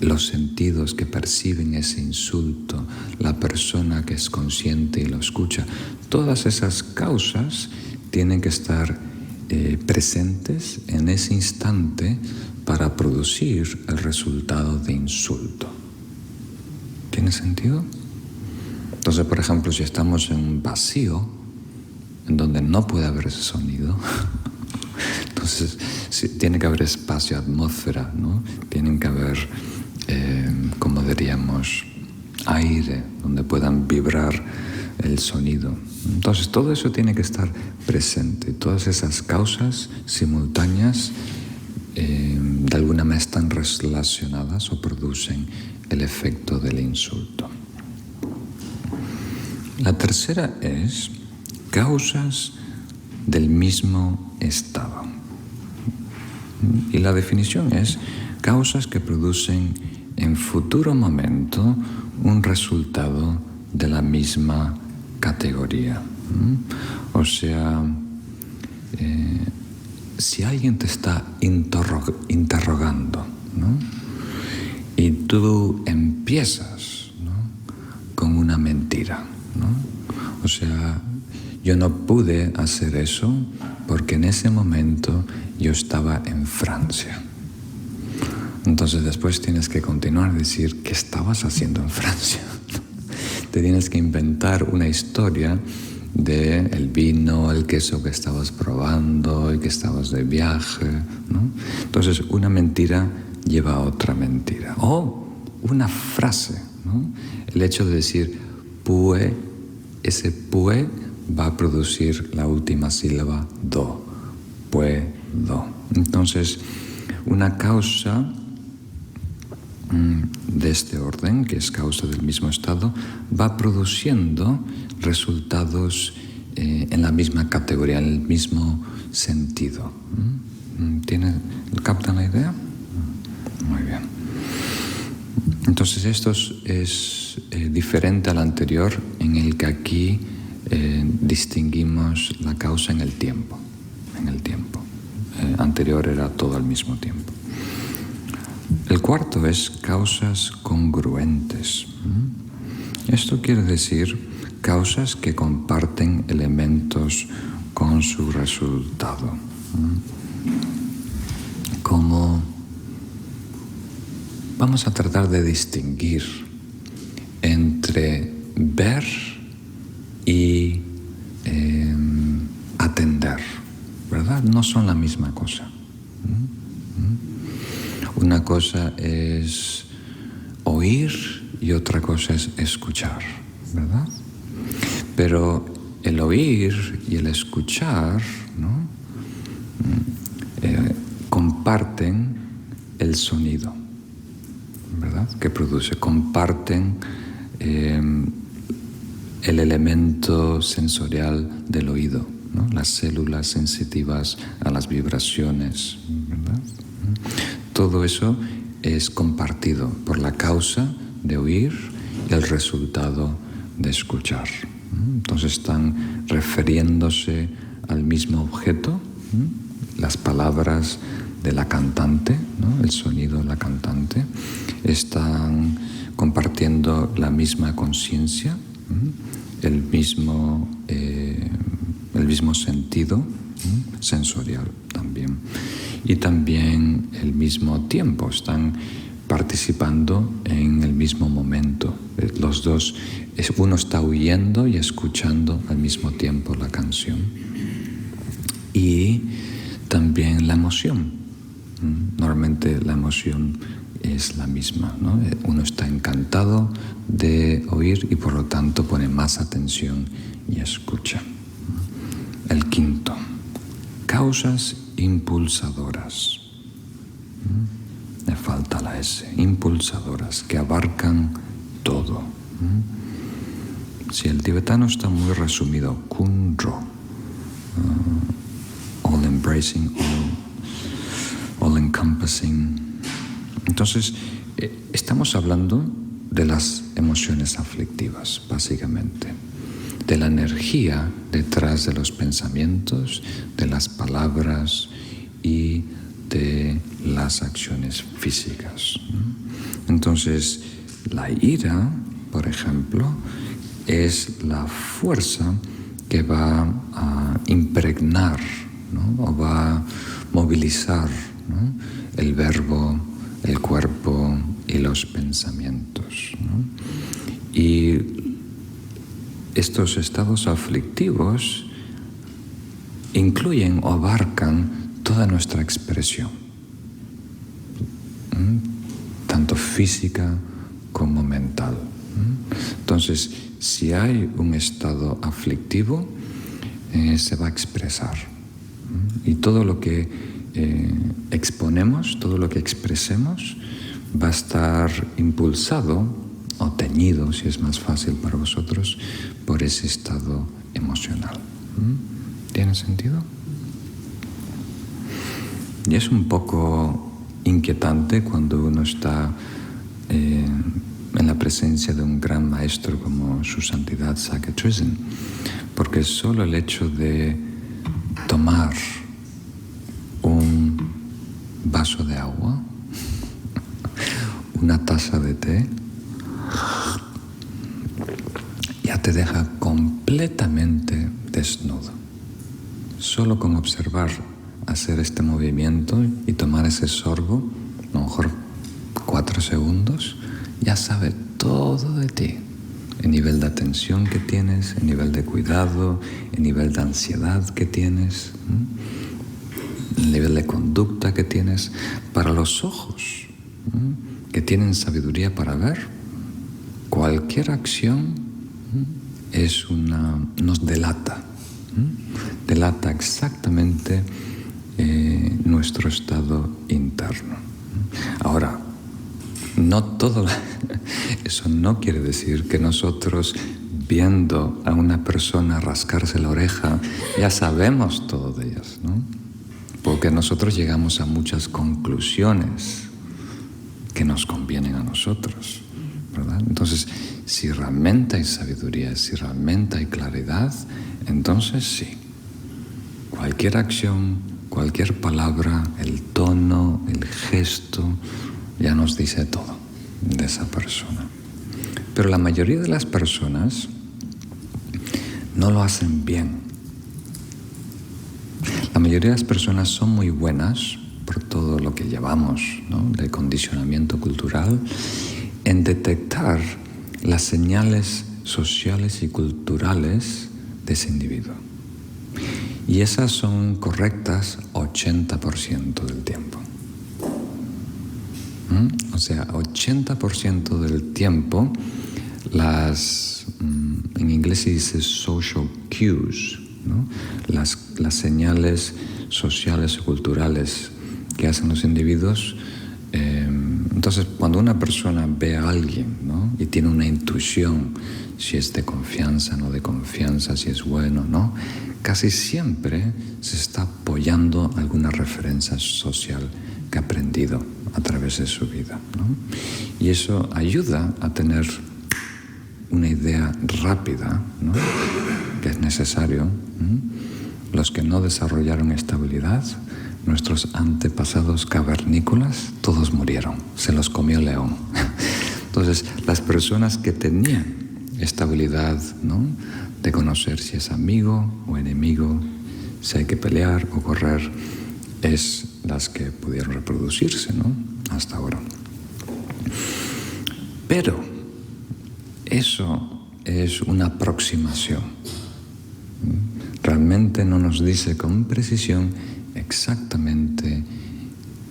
Los sentidos que perciben ese insulto, la persona que es consciente y lo escucha, todas esas causas tienen que estar presentes en ese instante para producir el resultado de insulto. ¿Tiene sentido? Entonces, por ejemplo, si estamos en un vacío, en donde no puede haber ese sonido, entonces sí, tiene que haber espacio, atmósfera, ¿no? Tienen que haber, como diríamos, aire donde puedan vibrar el sonido. Entonces todo eso tiene que estar presente. Todas esas causas simultáneas de alguna manera están relacionadas o producen el efecto del insulto. La tercera es causas del mismo estado. Y la definición es causas que producen en futuro momento un resultado de la misma categoría. O sea, si alguien te está interrogando, ¿no? Y tú empiezas, ¿no? Con una mentira, ¿no? O sea, yo no pude hacer eso porque en ese momento yo estaba en Francia. Entonces después tienes que continuar a decir qué estabas haciendo en Francia. Te tienes que inventar una historia de el vino, el queso que estabas probando, el que estabas de viaje, ¿no? Entonces una mentira lleva a otra mentira. O una frase, ¿no? El hecho de decir pue, ese pue va a producir la última sílaba do, puedo. Entonces, una causa de este orden, que es causa del mismo estado, va produciendo resultados en la misma categoría, en el mismo sentido. ¿Captan la idea? Muy bien. Entonces esto es diferente al anterior, en el que aquí distinguimos la causa en el tiempo. Anterior era todo al mismo tiempo. El cuarto es causas congruentes. Esto quiere decir causas que comparten elementos con su resultado. Como vamos a tratar de distinguir entre ver y atender, ¿verdad? No son la misma cosa. Una cosa es oír y otra cosa es escuchar, ¿verdad? Pero el oír y el escuchar, ¿no? Comparten el sonido, ¿verdad? Que produce, comparten el elemento sensorial del oído, ¿no? Las células sensitivas a las vibraciones, ¿verdad? todo eso es compartido por la causa de oír y el resultado de escuchar. Entonces están refiriéndose al mismo objeto, las palabras de la cantante, ¿no? El sonido de la cantante, están compartiendo la misma conciencia, el mismo sentido sensorial también, y también el mismo tiempo, están participando en el mismo momento. Los dos, uno está oyendo y escuchando al mismo tiempo la canción. Y también la emoción. Normalmente la emoción es la misma, ¿no? Uno está encantado de oír y por lo tanto pone más atención y escucha. El quinto, causas impulsadoras. Me falta la S, impulsadoras, que abarcan todo. Si el tibetano está muy resumido, Kunro, all embracing, all encompassing. Entonces, estamos hablando de las emociones aflictivas, básicamente, de la energía detrás de los pensamientos, de las palabras y de las acciones físicas. Entonces, la ira, por ejemplo, es la fuerza que va a impregnar, ¿no? O va a movilizar, ¿no? El verbo, el cuerpo y los pensamientos, ¿no? Y estos estados aflictivos incluyen o abarcan toda nuestra expresión, tanto física como mental. Entonces, si hay un estado aflictivo, se va a expresar. Y todo lo que exponemos, todo lo que expresemos, va a estar impulsado o teñido, si es más fácil para vosotros, por ese estado emocional. ¿Tiene sentido? Y es un poco inquietante cuando uno está en la presencia de un gran maestro como Su Santidad Sakya Trizin, porque solo el hecho de tomar un vaso de agua, una taza de té, ya te deja completamente desnudo. Solo con observar, hacer este movimiento y tomar ese sorbo, a lo mejor 4 segundos, ya sabe todo de ti. El nivel de atención que tienes, el nivel de cuidado, el nivel de ansiedad que tienes, el nivel de conducta que tienes. Para los ojos, que tienen sabiduría para ver, cualquier acción nos delata. Delata exactamente nuestro estado interno. Ahora, no todo eso no quiere decir que nosotros, viendo a una persona rascarse la oreja, ya sabemos todo de ellas, ¿no? Porque nosotros llegamos a muchas conclusiones que nos convienen a nosotros, ¿verdad? Entonces, si realmente hay sabiduría, si realmente hay claridad, entonces sí, cualquier acción, cualquier palabra, el tono, el gesto, ya nos dice todo de esa persona. Pero la mayoría de las personas no lo hacen bien. La mayoría de las personas son muy buenas, por todo lo que llevamos, ¿no?, del condicionamiento cultural, en detectar las señales sociales y culturales de ese individuo. Y esas son correctas 80% del tiempo. O sea, 80% del tiempo en inglés se dice social cues, ¿no? Las señales sociales y culturales que hacen los individuos. Entonces, cuando una persona ve a alguien, ¿no?, y tiene una intuición, si es de confianza, no de confianza, si es bueno, ¿no?, casi siempre se está apoyando alguna referencia social que ha aprendido a través de su vida, ¿no? Y eso ayuda a tener una idea rápida, ¿no?, que es necesario. Los que no desarrollaron estabilidad, nuestros antepasados cavernícolas, todos murieron, se los comió el león. Entonces, las personas que tenían estabilidad, ¿no?, de conocer si es amigo o enemigo, si hay que pelear o correr, es las que pudieron reproducirse, ¿no?, hasta ahora. Pero eso es una aproximación. Realmente no nos dice con precisión exactamente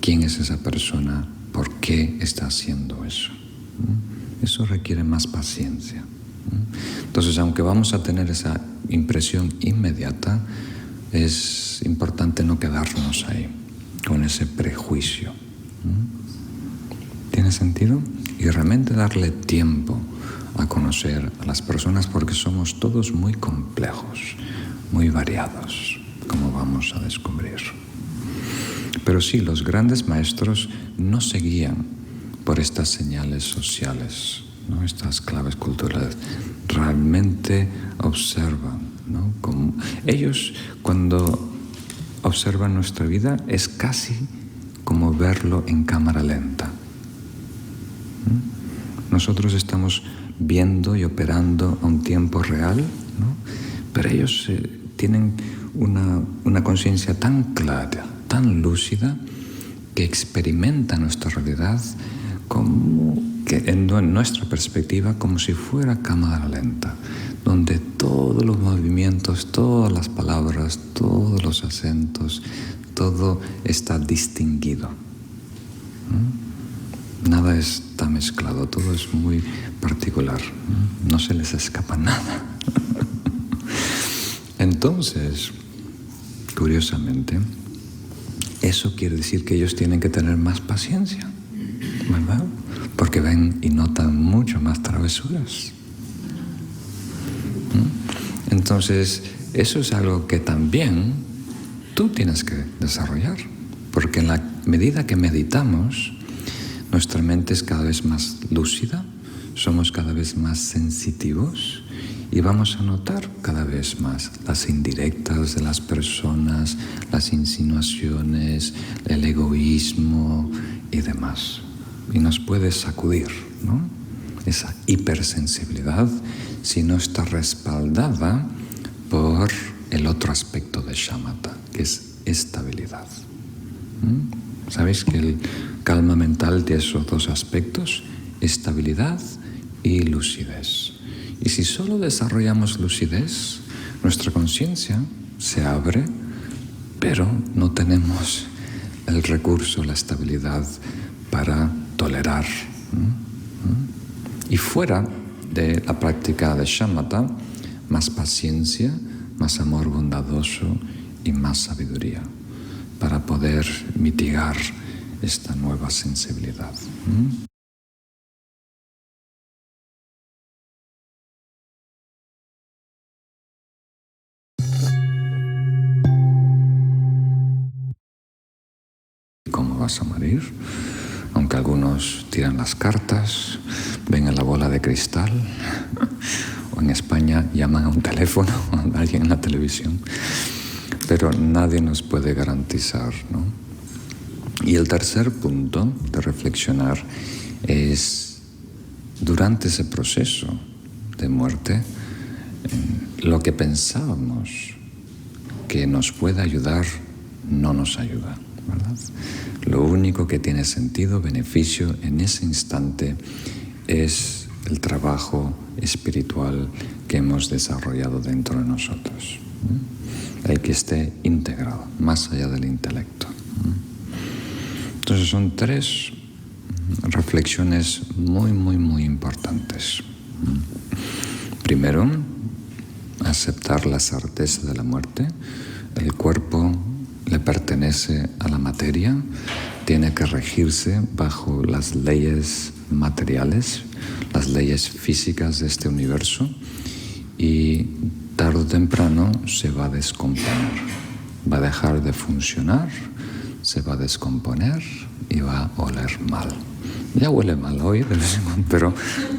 quién es esa persona, por qué está haciendo eso. Eso requiere más paciencia. Entonces, aunque vamos a tener esa impresión inmediata, es importante no quedarnos ahí, con ese prejuicio. ¿Tiene sentido? Y realmente darle tiempo a conocer a las personas, porque somos todos muy complejos, muy variados, como vamos a descubrir. Pero sí, los grandes maestros no se guían por estas señales sociales, ¿no?, estas claves culturales. Realmente observan, ¿no? Como ellos, cuando observan nuestra vida, es casi como verlo en cámara lenta. Nosotros estamos viendo y operando a un tiempo real, ¿no?, pero ellos tienen una conciencia tan clara, tan lúcida, que experimenta nuestra realidad como que en nuestra perspectiva, como si fuera cámara lenta, donde todos los movimientos, todas las palabras, todos los acentos, todo está distinguido. Nada está mezclado, todo es muy particular, no se les escapa nada. Entonces, curiosamente, eso quiere decir que ellos tienen que tener más paciencia, ¿verdad? Porque ven y notan mucho más travesuras. Entonces, eso es algo que también tú tienes que desarrollar, porque en la medida que meditamos, nuestra mente es cada vez más lúcida, somos cada vez más sensitivos y vamos a notar cada vez más las indirectas de las personas, las insinuaciones, el egoísmo y demás. Y nos puede sacudir, ¿no?, esa hipersensibilidad si no está respaldada por el otro aspecto de shamatha, que es estabilidad. ¿Sabéis que el calma mental tiene esos dos aspectos? Estabilidad y lucidez. Y si solo desarrollamos lucidez, nuestra conciencia se abre, pero no tenemos el recurso, la estabilidad para tolerar. Y fuera de la práctica de shamatha, más paciencia, más amor bondadoso y más sabiduría para poder mitigar esta nueva sensibilidad. ¿Cómo vas a morir? Aunque algunos tiran las cartas, ven a la bola de cristal, o en España llaman a un teléfono, a alguien en la televisión, pero nadie nos puede garantizar, ¿no? Y el tercer punto de reflexionar es, durante ese proceso de muerte, lo que pensábamos que nos puede ayudar no nos ayuda, ¿verdad? Lo único que tiene sentido, beneficio en ese instante es el trabajo espiritual que hemos desarrollado dentro de nosotros, el que esté integrado, más allá del intelecto. Entonces son tres reflexiones muy, muy, muy importantes. Primero, aceptar la certeza de la muerte. El cuerpo le pertenece a la materia, tiene que regirse bajo las leyes materiales, las leyes físicas de este universo, y tarde o temprano se va a descomponer, va a dejar de funcionar, se va a descomponer y va a oler mal. Ya huele mal hoy, pero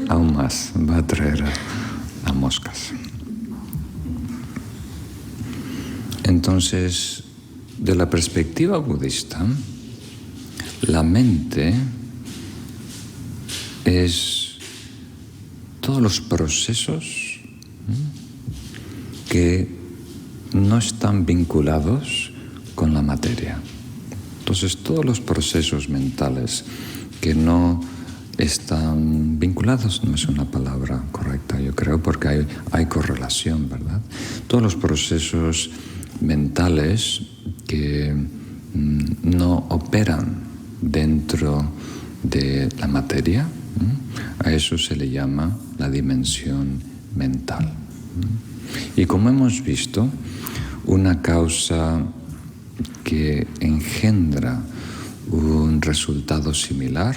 aún más va a traer a moscas. Entonces, de la perspectiva budista, la mente es todos los procesos que no están vinculados con la materia. Entonces, todos los procesos mentales que no están vinculados, no es una palabra correcta, yo creo, porque hay correlación, ¿verdad? Todos los procesos mentales que no operan dentro de la materia, a eso se le llama la dimensión mental. Y como hemos visto, una causa que engendra un resultado similar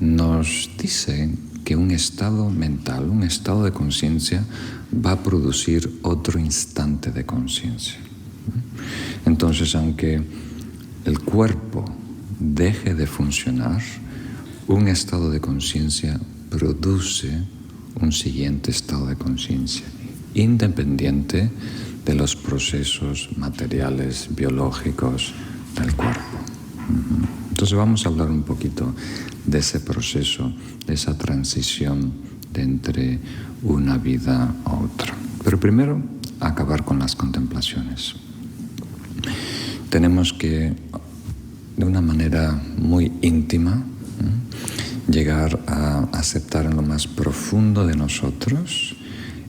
nos dice que un estado mental, un estado de conciencia, va a producir otro instante de conciencia. Entonces, aunque el cuerpo deje de funcionar, un estado de conciencia produce un siguiente estado de conciencia, independiente de los procesos materiales, biológicos del cuerpo. Entonces vamos a hablar un poquito de ese proceso, de esa transición de entre una vida a otra. Pero primero, acabar con las contemplaciones. Tenemos que, de una manera muy íntima, llegar a aceptar en lo más profundo de nosotros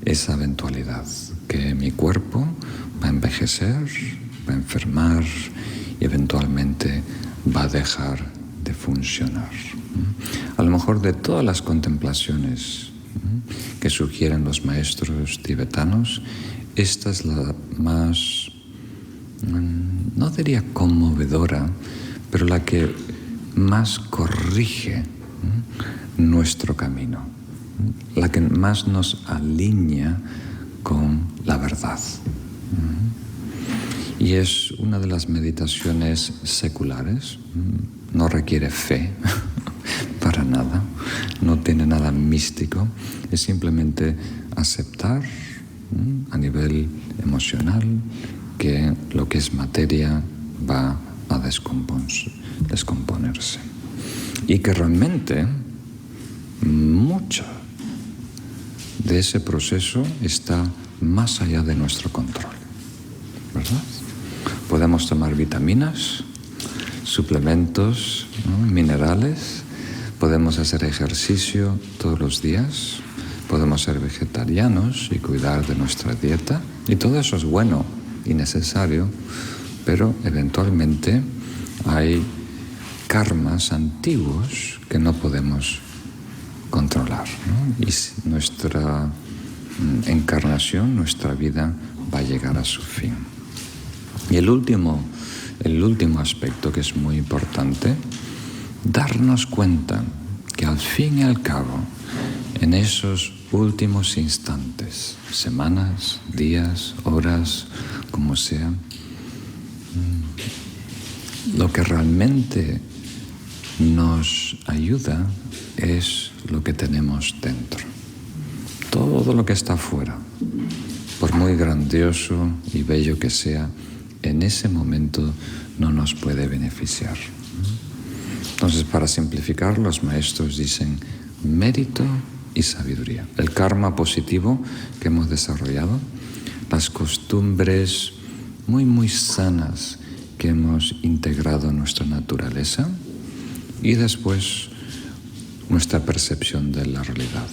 esa eventualidad, que mi cuerpo va a envejecer, va a enfermar y eventualmente va a dejar de funcionar. A lo mejor de todas las contemplaciones que sugieren los maestros tibetanos, esta es la más, no diría conmovedora, pero la que más corrige nuestro camino, la que más nos alinea con la verdad. Y es una de las meditaciones seculares, no requiere fe para nada, no tiene nada místico, es simplemente aceptar a nivel emocional que lo que es materia va a descomponerse. Y que realmente mucho de ese proceso está más allá de nuestro control, ¿verdad? Podemos tomar vitaminas, suplementos, minerales, podemos hacer ejercicio todos los días, podemos ser vegetarianos y cuidar de nuestra dieta, y todo eso es bueno y necesario, pero eventualmente hay karmas antiguos que no podemos controlar, ¿no? Y nuestra encarnación, nuestra vida va a llegar a su fin. Y el último aspecto que es muy importante, darnos cuenta que al fin y al cabo, en esos últimos instantes, semanas, días, horas, como sea, lo que realmente nos ayuda es lo que tenemos dentro. Todo lo que está afuera, por muy grandioso y bello que sea, en ese momento no nos puede beneficiar. Entonces, para simplificar, los maestros dicen mérito y sabiduría. El karma positivo que hemos desarrollado, las costumbres muy sanas que hemos integrado en nuestra naturaleza y después nuestra percepción de la realidad.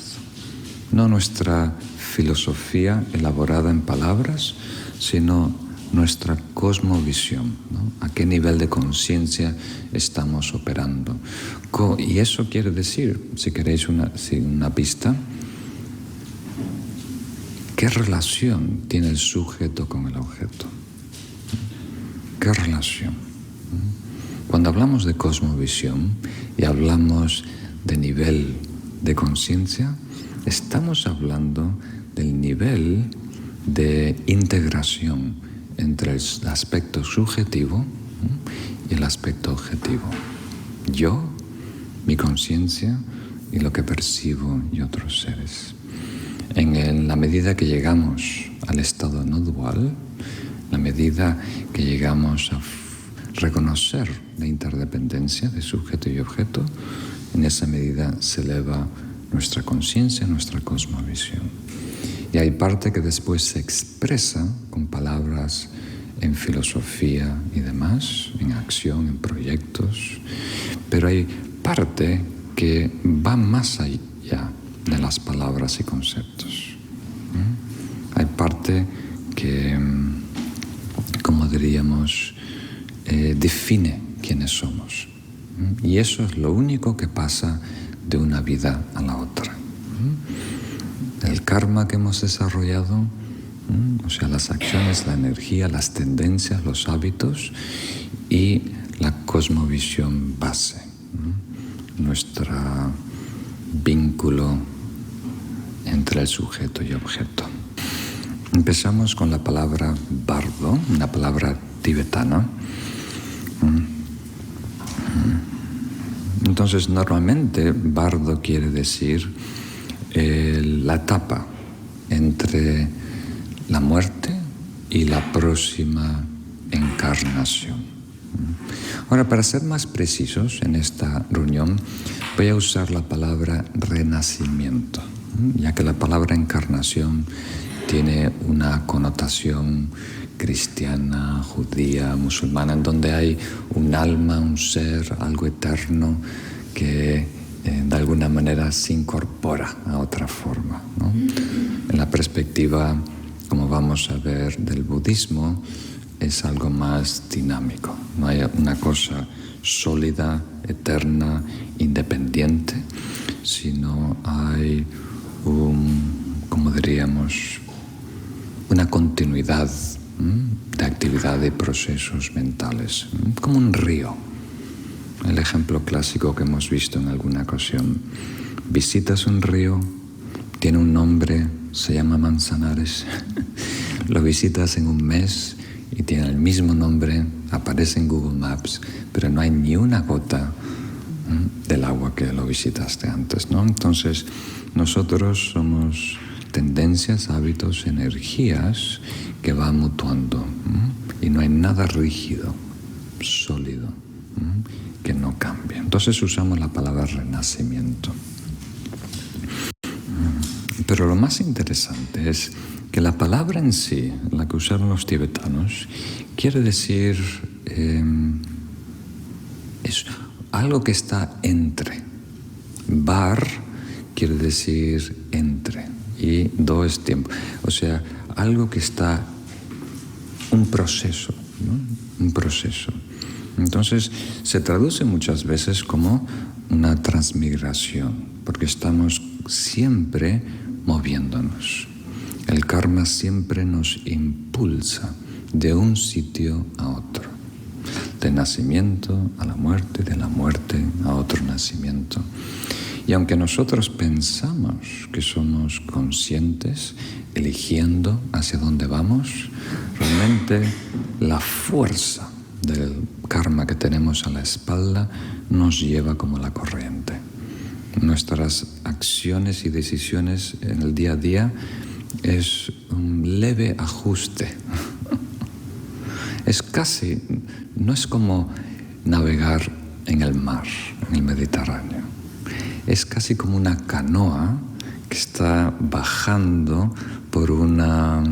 No nuestra filosofía elaborada en palabras, sino nuestra cosmovisión, ¿no? A qué nivel de conciencia estamos operando. Y eso quiere decir, si queréis una pista, ¿qué relación tiene el sujeto con el objeto? ¿Qué relación? Cuando hablamos de cosmovisión y hablamos de nivel de conciencia, estamos hablando del nivel de integración entre el aspecto subjetivo y el aspecto objetivo. Yo, mi conciencia y lo que percibo y otros seres. En la medida que llegamos al estado no dual, la medida que llegamos a reconocer la interdependencia de sujeto y objeto, en esa medida se eleva nuestra conciencia, nuestra cosmovisión. Y hay parte que después se expresa con palabras en filosofía y demás, en acción, en proyectos, pero hay parte que va más allá de las palabras y conceptos. Hay parte que, como diríamos, define quiénes somos. Y eso es lo único que pasa de una vida a la otra. El karma que hemos desarrollado, o sea, las acciones, la energía, las tendencias, los hábitos y la cosmovisión base, nuestro vínculo entre el sujeto y objeto. Empezamos con la palabra bardo, una palabra tibetana. Entonces, normalmente, bardo quiere decir la etapa entre la muerte y la próxima encarnación. Ahora, para ser más precisos en esta reunión, voy a usar la palabra renacimiento, ya que la palabra encarnación tiene una connotación cristiana, judía, musulmana, en donde hay un alma, un ser, algo eterno que de alguna manera se incorpora a otra forma, ¿no? En la perspectiva, como vamos a ver, del budismo, es algo más dinámico. No hay una cosa sólida, eterna, independiente, sino hay como diríamos, una continuidad de actividad y procesos mentales, como un río. El ejemplo clásico que hemos visto en alguna ocasión. Visitas un río, tiene un nombre, se llama Manzanares. Lo visitas en un mes y tiene el mismo nombre, aparece en Google Maps, pero no hay ni una gota del agua que lo visitaste antes, ¿no? Entonces, nosotros somos tendencias, hábitos, energías que van mutuando, y no hay nada rígido, sólido, que no cambie. Entonces usamos la palabra renacimiento. Pero lo más interesante es que la palabra en sí, la que usaron los tibetanos, quiere decir es algo que está entre. Bar quiere decir entre y do es tiempo. O sea, algo que está, un proceso, ¿no? Un proceso. Entonces, se traduce muchas veces como una transmigración, porque estamos siempre moviéndonos. El karma siempre nos impulsa de un sitio a otro, de nacimiento a la muerte, de la muerte a otro nacimiento. Y aunque nosotros pensamos que somos conscientes, eligiendo hacia dónde vamos, realmente la fuerza del karma que tenemos a la espalda nos lleva como la corriente. Nuestras acciones y decisiones en el día a día es un leve ajuste. Es casi, no es como navegar en el mar, en el Mediterráneo. Es casi como una canoa que está bajando por una,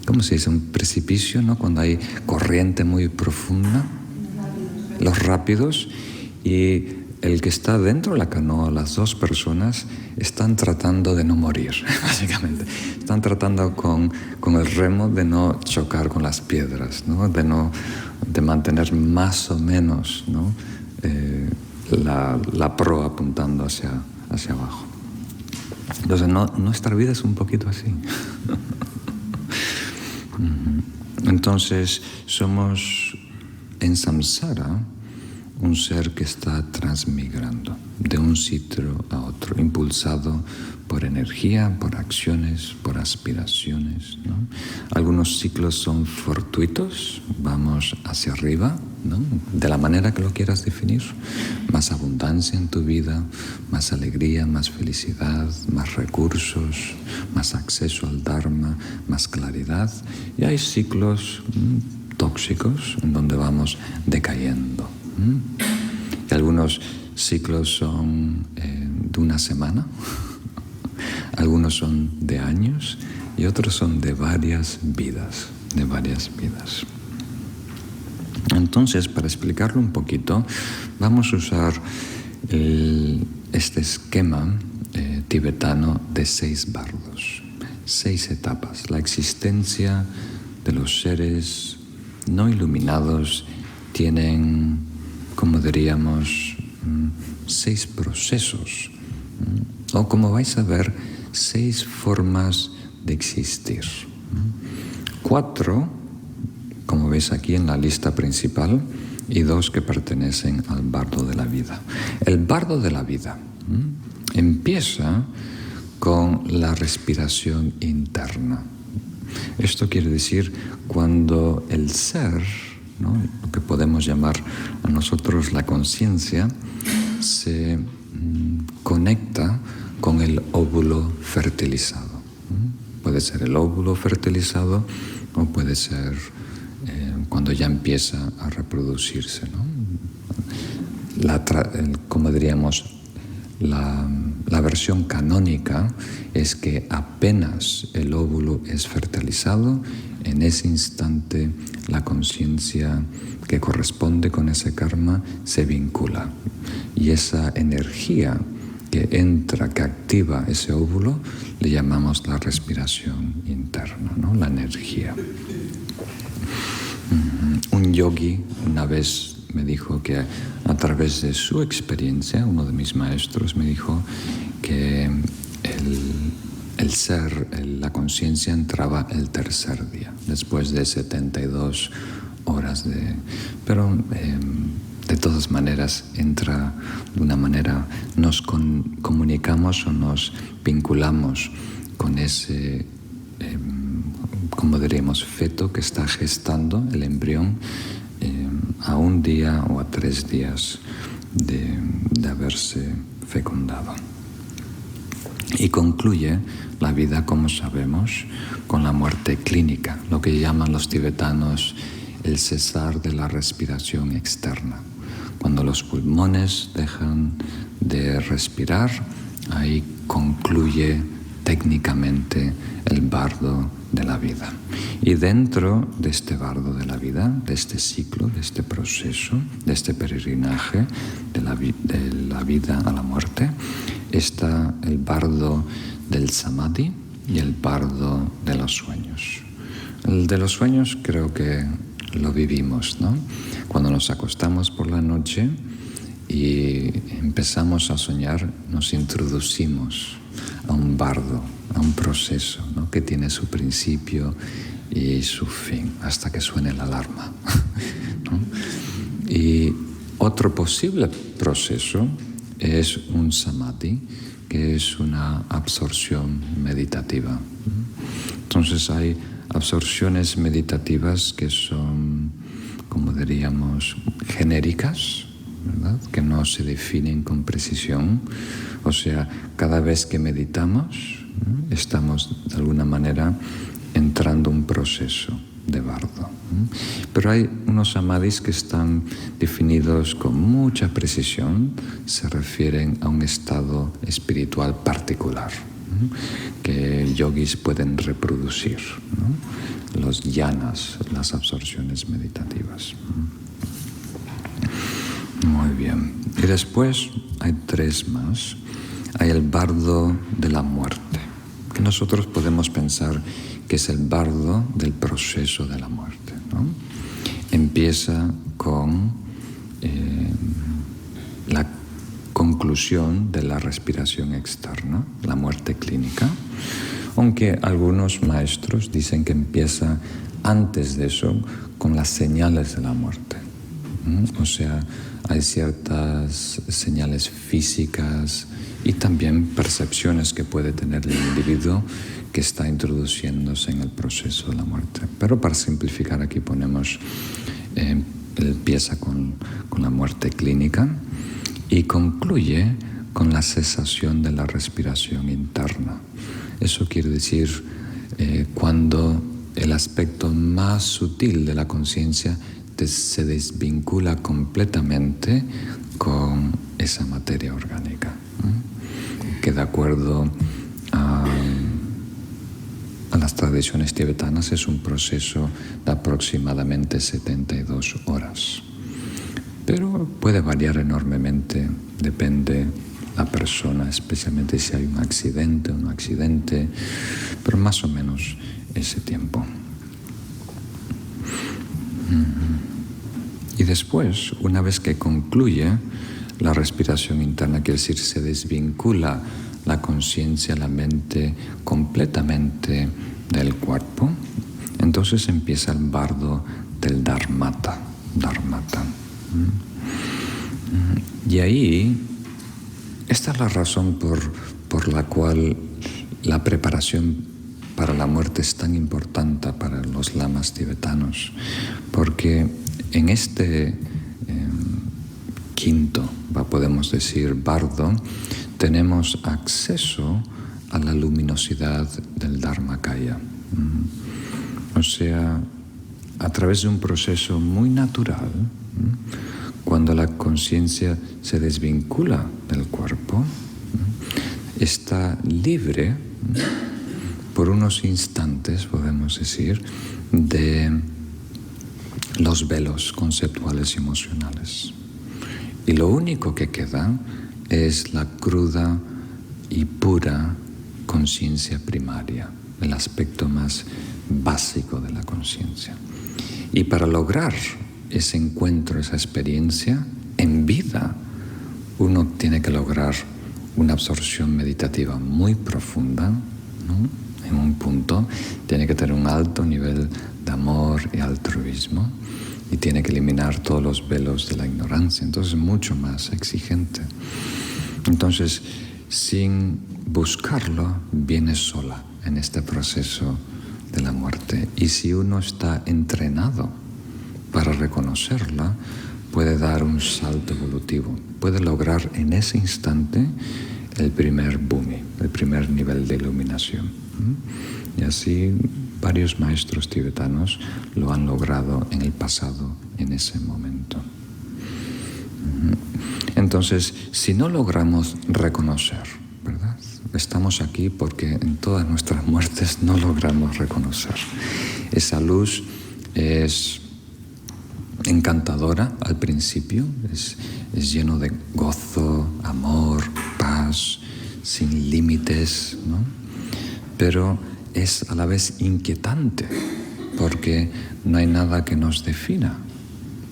¿cómo se dice? Un precipicio, ¿no? Cuando hay corriente muy profunda, los rápidos, y el que está dentro de la canoa, las dos personas, están tratando de no morir, básicamente. Están tratando con el remo de no chocar con las piedras, ¿no? De mantener más o menos, ¿no? La proa apuntando hacia abajo. Entonces, nuestra vida es un poquito así. Entonces, somos en samsara un ser que está transmigrando de un sitio a otro, impulsado por energía, por acciones, por aspiraciones, ¿no? Algunos ciclos son fortuitos, vamos hacia arriba, ¿no? De la manera que lo quieras definir, más abundancia en tu vida, más alegría, más felicidad, más recursos, más acceso al Dharma, más claridad. Y hay ciclos tóxicos en donde vamos decayendo. Y algunos ciclos son de una semana, algunos son de años y otros son de varias vidas, Entonces, para explicarlo un poquito, vamos a usar este esquema tibetano de 6 bardos, 6 etapas. La existencia de los seres no iluminados tienen, como diríamos, 6 procesos, o como vais a ver, 6 formas de existir. 4, como veis aquí en la lista principal, y 2 que pertenecen al bardo de la vida. El bardo de la vida empieza con la respiración interna. Esto quiere decir cuando el ser, ¿no?, lo que podemos llamar a nosotros la conciencia, se conecta con el óvulo fertilizado. Puede ser el óvulo fertilizado o puede ser cuando ya empieza a reproducirse, ¿no? Como diríamos, la versión canónica es que apenas el óvulo es fertilizado, en ese instante la conciencia que corresponde con ese karma se vincula. Y esa energía que entra, que activa ese óvulo, le llamamos la respiración interna, ¿no? La energía. Un yogi una vez me dijo que a través de su experiencia, uno de mis maestros me dijo que el ser, la conciencia entraba el tercer día, después de 72 horas pero de todas maneras entra de una manera, nos comunicamos o nos vinculamos con ese, como diríamos, feto que está gestando el embrión a un día o a 3 días de haberse fecundado. Y concluye la vida, como sabemos, con la muerte clínica, lo que llaman los tibetanos el cesar de la respiración externa. Cuando los pulmones dejan de respirar, ahí concluye técnicamente el bardo de la vida. Y dentro de este bardo de la vida, de este ciclo, de este proceso, de este peregrinaje de la vida a la muerte, está el bardo del samadhi y el bardo de los sueños. El de los sueños creo que lo vivimos, ¿no? Cuando nos acostamos por la noche y empezamos a soñar, nos introducimos a un bardo, a un proceso, ¿no?, que tiene su principio y su fin, hasta que suene la alarma, ¿no? Y otro posible proceso es un samadhi, que es una absorción meditativa. Entonces hay absorciones meditativas que son, como diríamos, genéricas, ¿verdad?, que no se definen con precisión. O sea, cada vez que meditamos, estamos de alguna manera entrando un proceso de bardo. Pero hay unos samadhis que están definidos con mucha precisión, se refieren a un estado espiritual particular, que yogis pueden reproducir, ¿no? Los yanas, las absorciones meditativas. Muy bien. Y después hay 3 más. Hay el bardo de la muerte, que nosotros podemos pensar que es el bardo del proceso de la muerte, ¿no? Empieza con la conclusión de la respiración externa, la muerte clínica, aunque algunos maestros dicen que empieza antes de eso con las señales de la muerte. O sea, hay ciertas señales físicas y también percepciones que puede tener el individuo que está introduciéndose en el proceso de la muerte. Pero para simplificar aquí ponemos, empieza con la muerte clínica y concluye con la cesación de la respiración interna. Eso quiere decir cuando el aspecto más sutil de la conciencia se desvincula completamente con esa materia orgánica, que de acuerdo a las tradiciones tibetanas es un proceso de aproximadamente 72 horas. Pero puede variar enormemente, depende la persona, especialmente si hay un accidente o no accidente, pero más o menos ese tiempo. Y después, una vez que concluye la respiración interna, quiere decir, se desvincula la conciencia, la mente completamente del cuerpo, entonces empieza el bardo del Dharmata. Y ahí, esta es la razón por la cual la preparación para la muerte es tan importante para los lamas tibetanos, porque en este quinto, podemos decir, bardo, tenemos acceso a la luminosidad del Dharmakaya. O sea, a través de un proceso muy natural, cuando la conciencia se desvincula del cuerpo, está libre por unos instantes, podemos decir, de los velos conceptuales y emocionales. Y lo único que queda es la cruda y pura conciencia primaria, el aspecto más básico de la conciencia. Y para lograr ese encuentro, esa experiencia en vida, uno tiene que lograr una absorción meditativa muy profunda, ¿no? En un punto tiene que tener un alto nivel de amor y altruismo y tiene que eliminar todos los velos de la ignorancia. Entonces es mucho más exigente. Entonces, sin buscarlo, viene sola en este proceso de la muerte. Y si uno está entrenado para reconocerla, puede dar un salto evolutivo, puede lograr en ese instante el primer bhumi, el primer nivel de iluminación. Y así varios maestros tibetanos lo han logrado en el pasado, en ese momento. Entonces, si no logramos reconocer, ¿verdad? Estamos aquí porque en todas nuestras muertes no logramos reconocer. Esa luz es encantadora al principio, es lleno de gozo, amor, paz, sin límites, ¿no? Pero es a la vez inquietante porque no hay nada que nos defina.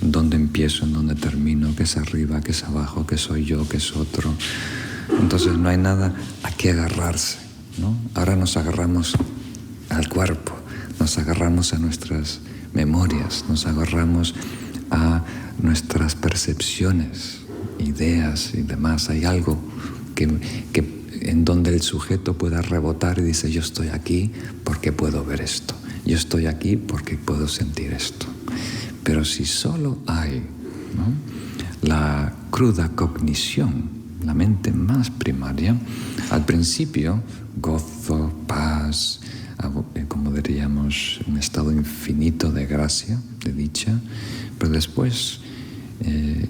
¿Dónde empiezo, en dónde termino? ¿Qué es arriba, qué es abajo, qué soy yo, qué es otro? Entonces no hay nada a qué agarrarse, ¿no? Ahora nos agarramos al cuerpo, nos agarramos a nuestras memorias, nos agarramos a nuestras percepciones, ideas y demás. Hay algo que en donde el sujeto pueda rebotar y dice, yo estoy aquí porque puedo ver esto, yo estoy aquí porque puedo sentir esto. Pero si solo hay, ¿no?, la cruda cognición, la mente más primaria, al principio gozo, paz, como diríamos, un estado infinito de gracia, de dicha, pero después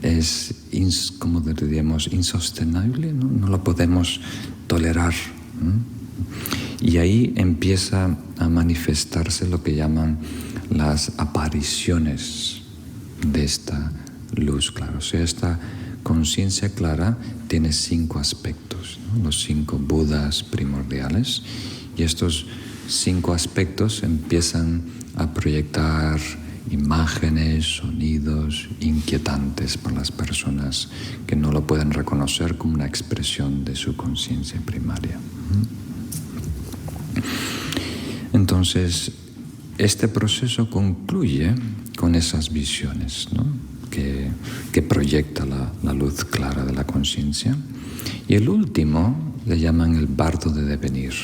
es, como diríamos, insostenible, ¿no? No lo podemos tolerar, ¿no? Y ahí empieza a manifestarse lo que llaman las apariciones de esta luz clara. O sea, esta conciencia clara tiene 5 aspectos, ¿no? Los 5 Budas primordiales, y estos 5 aspectos empiezan a proyectar imágenes, sonidos inquietantes para las personas que no lo pueden reconocer como una expresión de su conciencia primaria. Entonces, este proceso concluye con esas visiones, ¿no? que proyecta la luz clara de la conciencia. Y el último le llaman el bardo de devenir,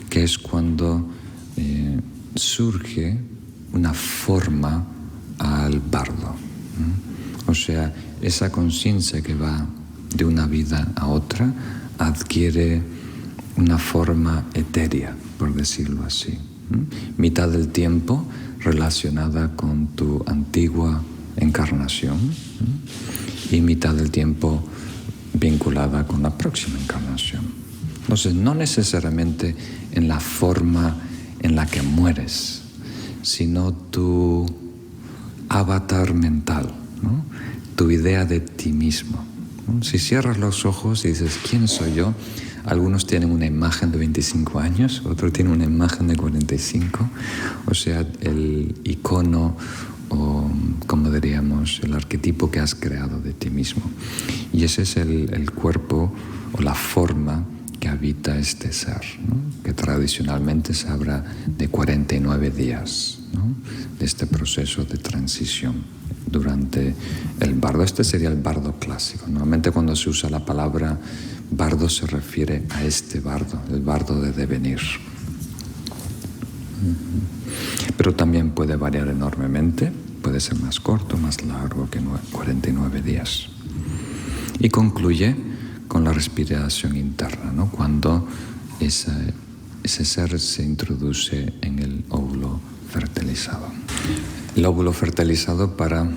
que es cuando surge una forma al bardo. O sea, esa conciencia que va de una vida a otra adquiere una forma etérea, por decirlo así. Mitad del tiempo relacionada con tu antigua encarnación y mitad del tiempo vinculada con la próxima encarnación. Entonces, no necesariamente en la forma en la que mueres, sino tu avatar mental, ¿no? Tu idea de ti mismo. Si cierras los ojos y dices, ¿quién soy yo? Algunos tienen una imagen de 25 años, otros tienen una imagen de 45. O sea, el icono o, como diríamos, el arquetipo que has creado de ti mismo. Y ese es el cuerpo o la forma que habita este ser, ¿no? Que tradicionalmente se habla de 49 días, ¿no? De este proceso de transición durante el bardo. Este sería el bardo clásico. Normalmente cuando se usa la palabra bardo se refiere a este bardo, el bardo de devenir. Pero también puede variar enormemente, puede ser más corto, más largo que 49 días. Y concluye con la respiración interna, ¿no? Cuando ese ser se introduce en el óvulo fertilizado. El óvulo fertilizado para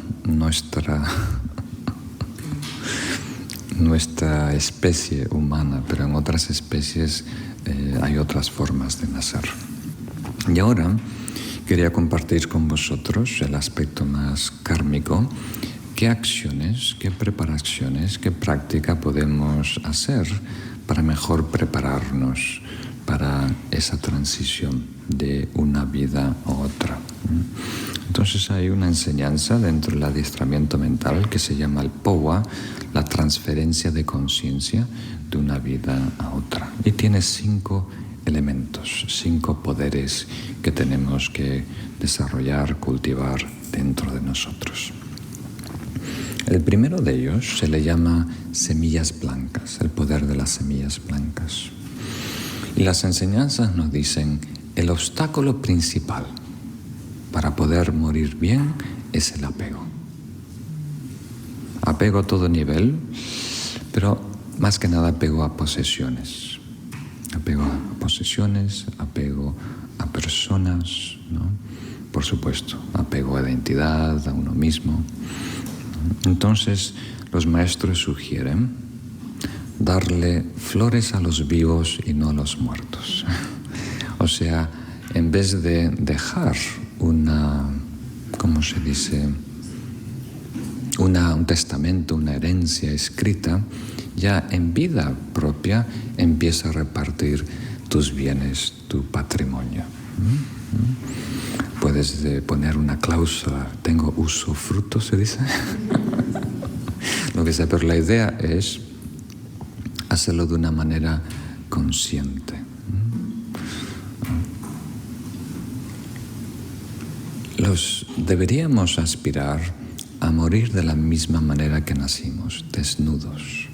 nuestra especie humana, pero en otras especies hay otras formas de nacer. Y ahora quería compartir con vosotros el aspecto más kármico. ¿Qué acciones, qué preparaciones, qué práctica podemos hacer para mejor prepararnos para esa transición de una vida a otra? Entonces hay una enseñanza dentro del adiestramiento mental que se llama el POWA, la transferencia de conciencia de una vida a otra. Y tiene 5 elementos, 5 poderes que tenemos que desarrollar, cultivar dentro de nosotros. El primero de ellos se le llama semillas blancas, el poder de las semillas blancas. Y las enseñanzas nos dicen, el obstáculo principal para poder morir bien es el apego. Apego a todo nivel, pero más que nada apego a posesiones. Apego a posesiones, apego a personas, ¿no? Por supuesto, apego a identidad, a uno mismo. Entonces, los maestros sugieren darle flores a los vivos y no a los muertos. O sea, en vez de dejar ¿cómo se dice? Un testamento, una herencia escrita, ya en vida propia empieza a repartir tus bienes, tu patrimonio. Puedes poner una cláusula, tengo usufructo, se dice. Lo que sea, pero la idea es hacerlo de una manera consciente. Deberíamos aspirar a morir de la misma manera que nacimos, desnudos.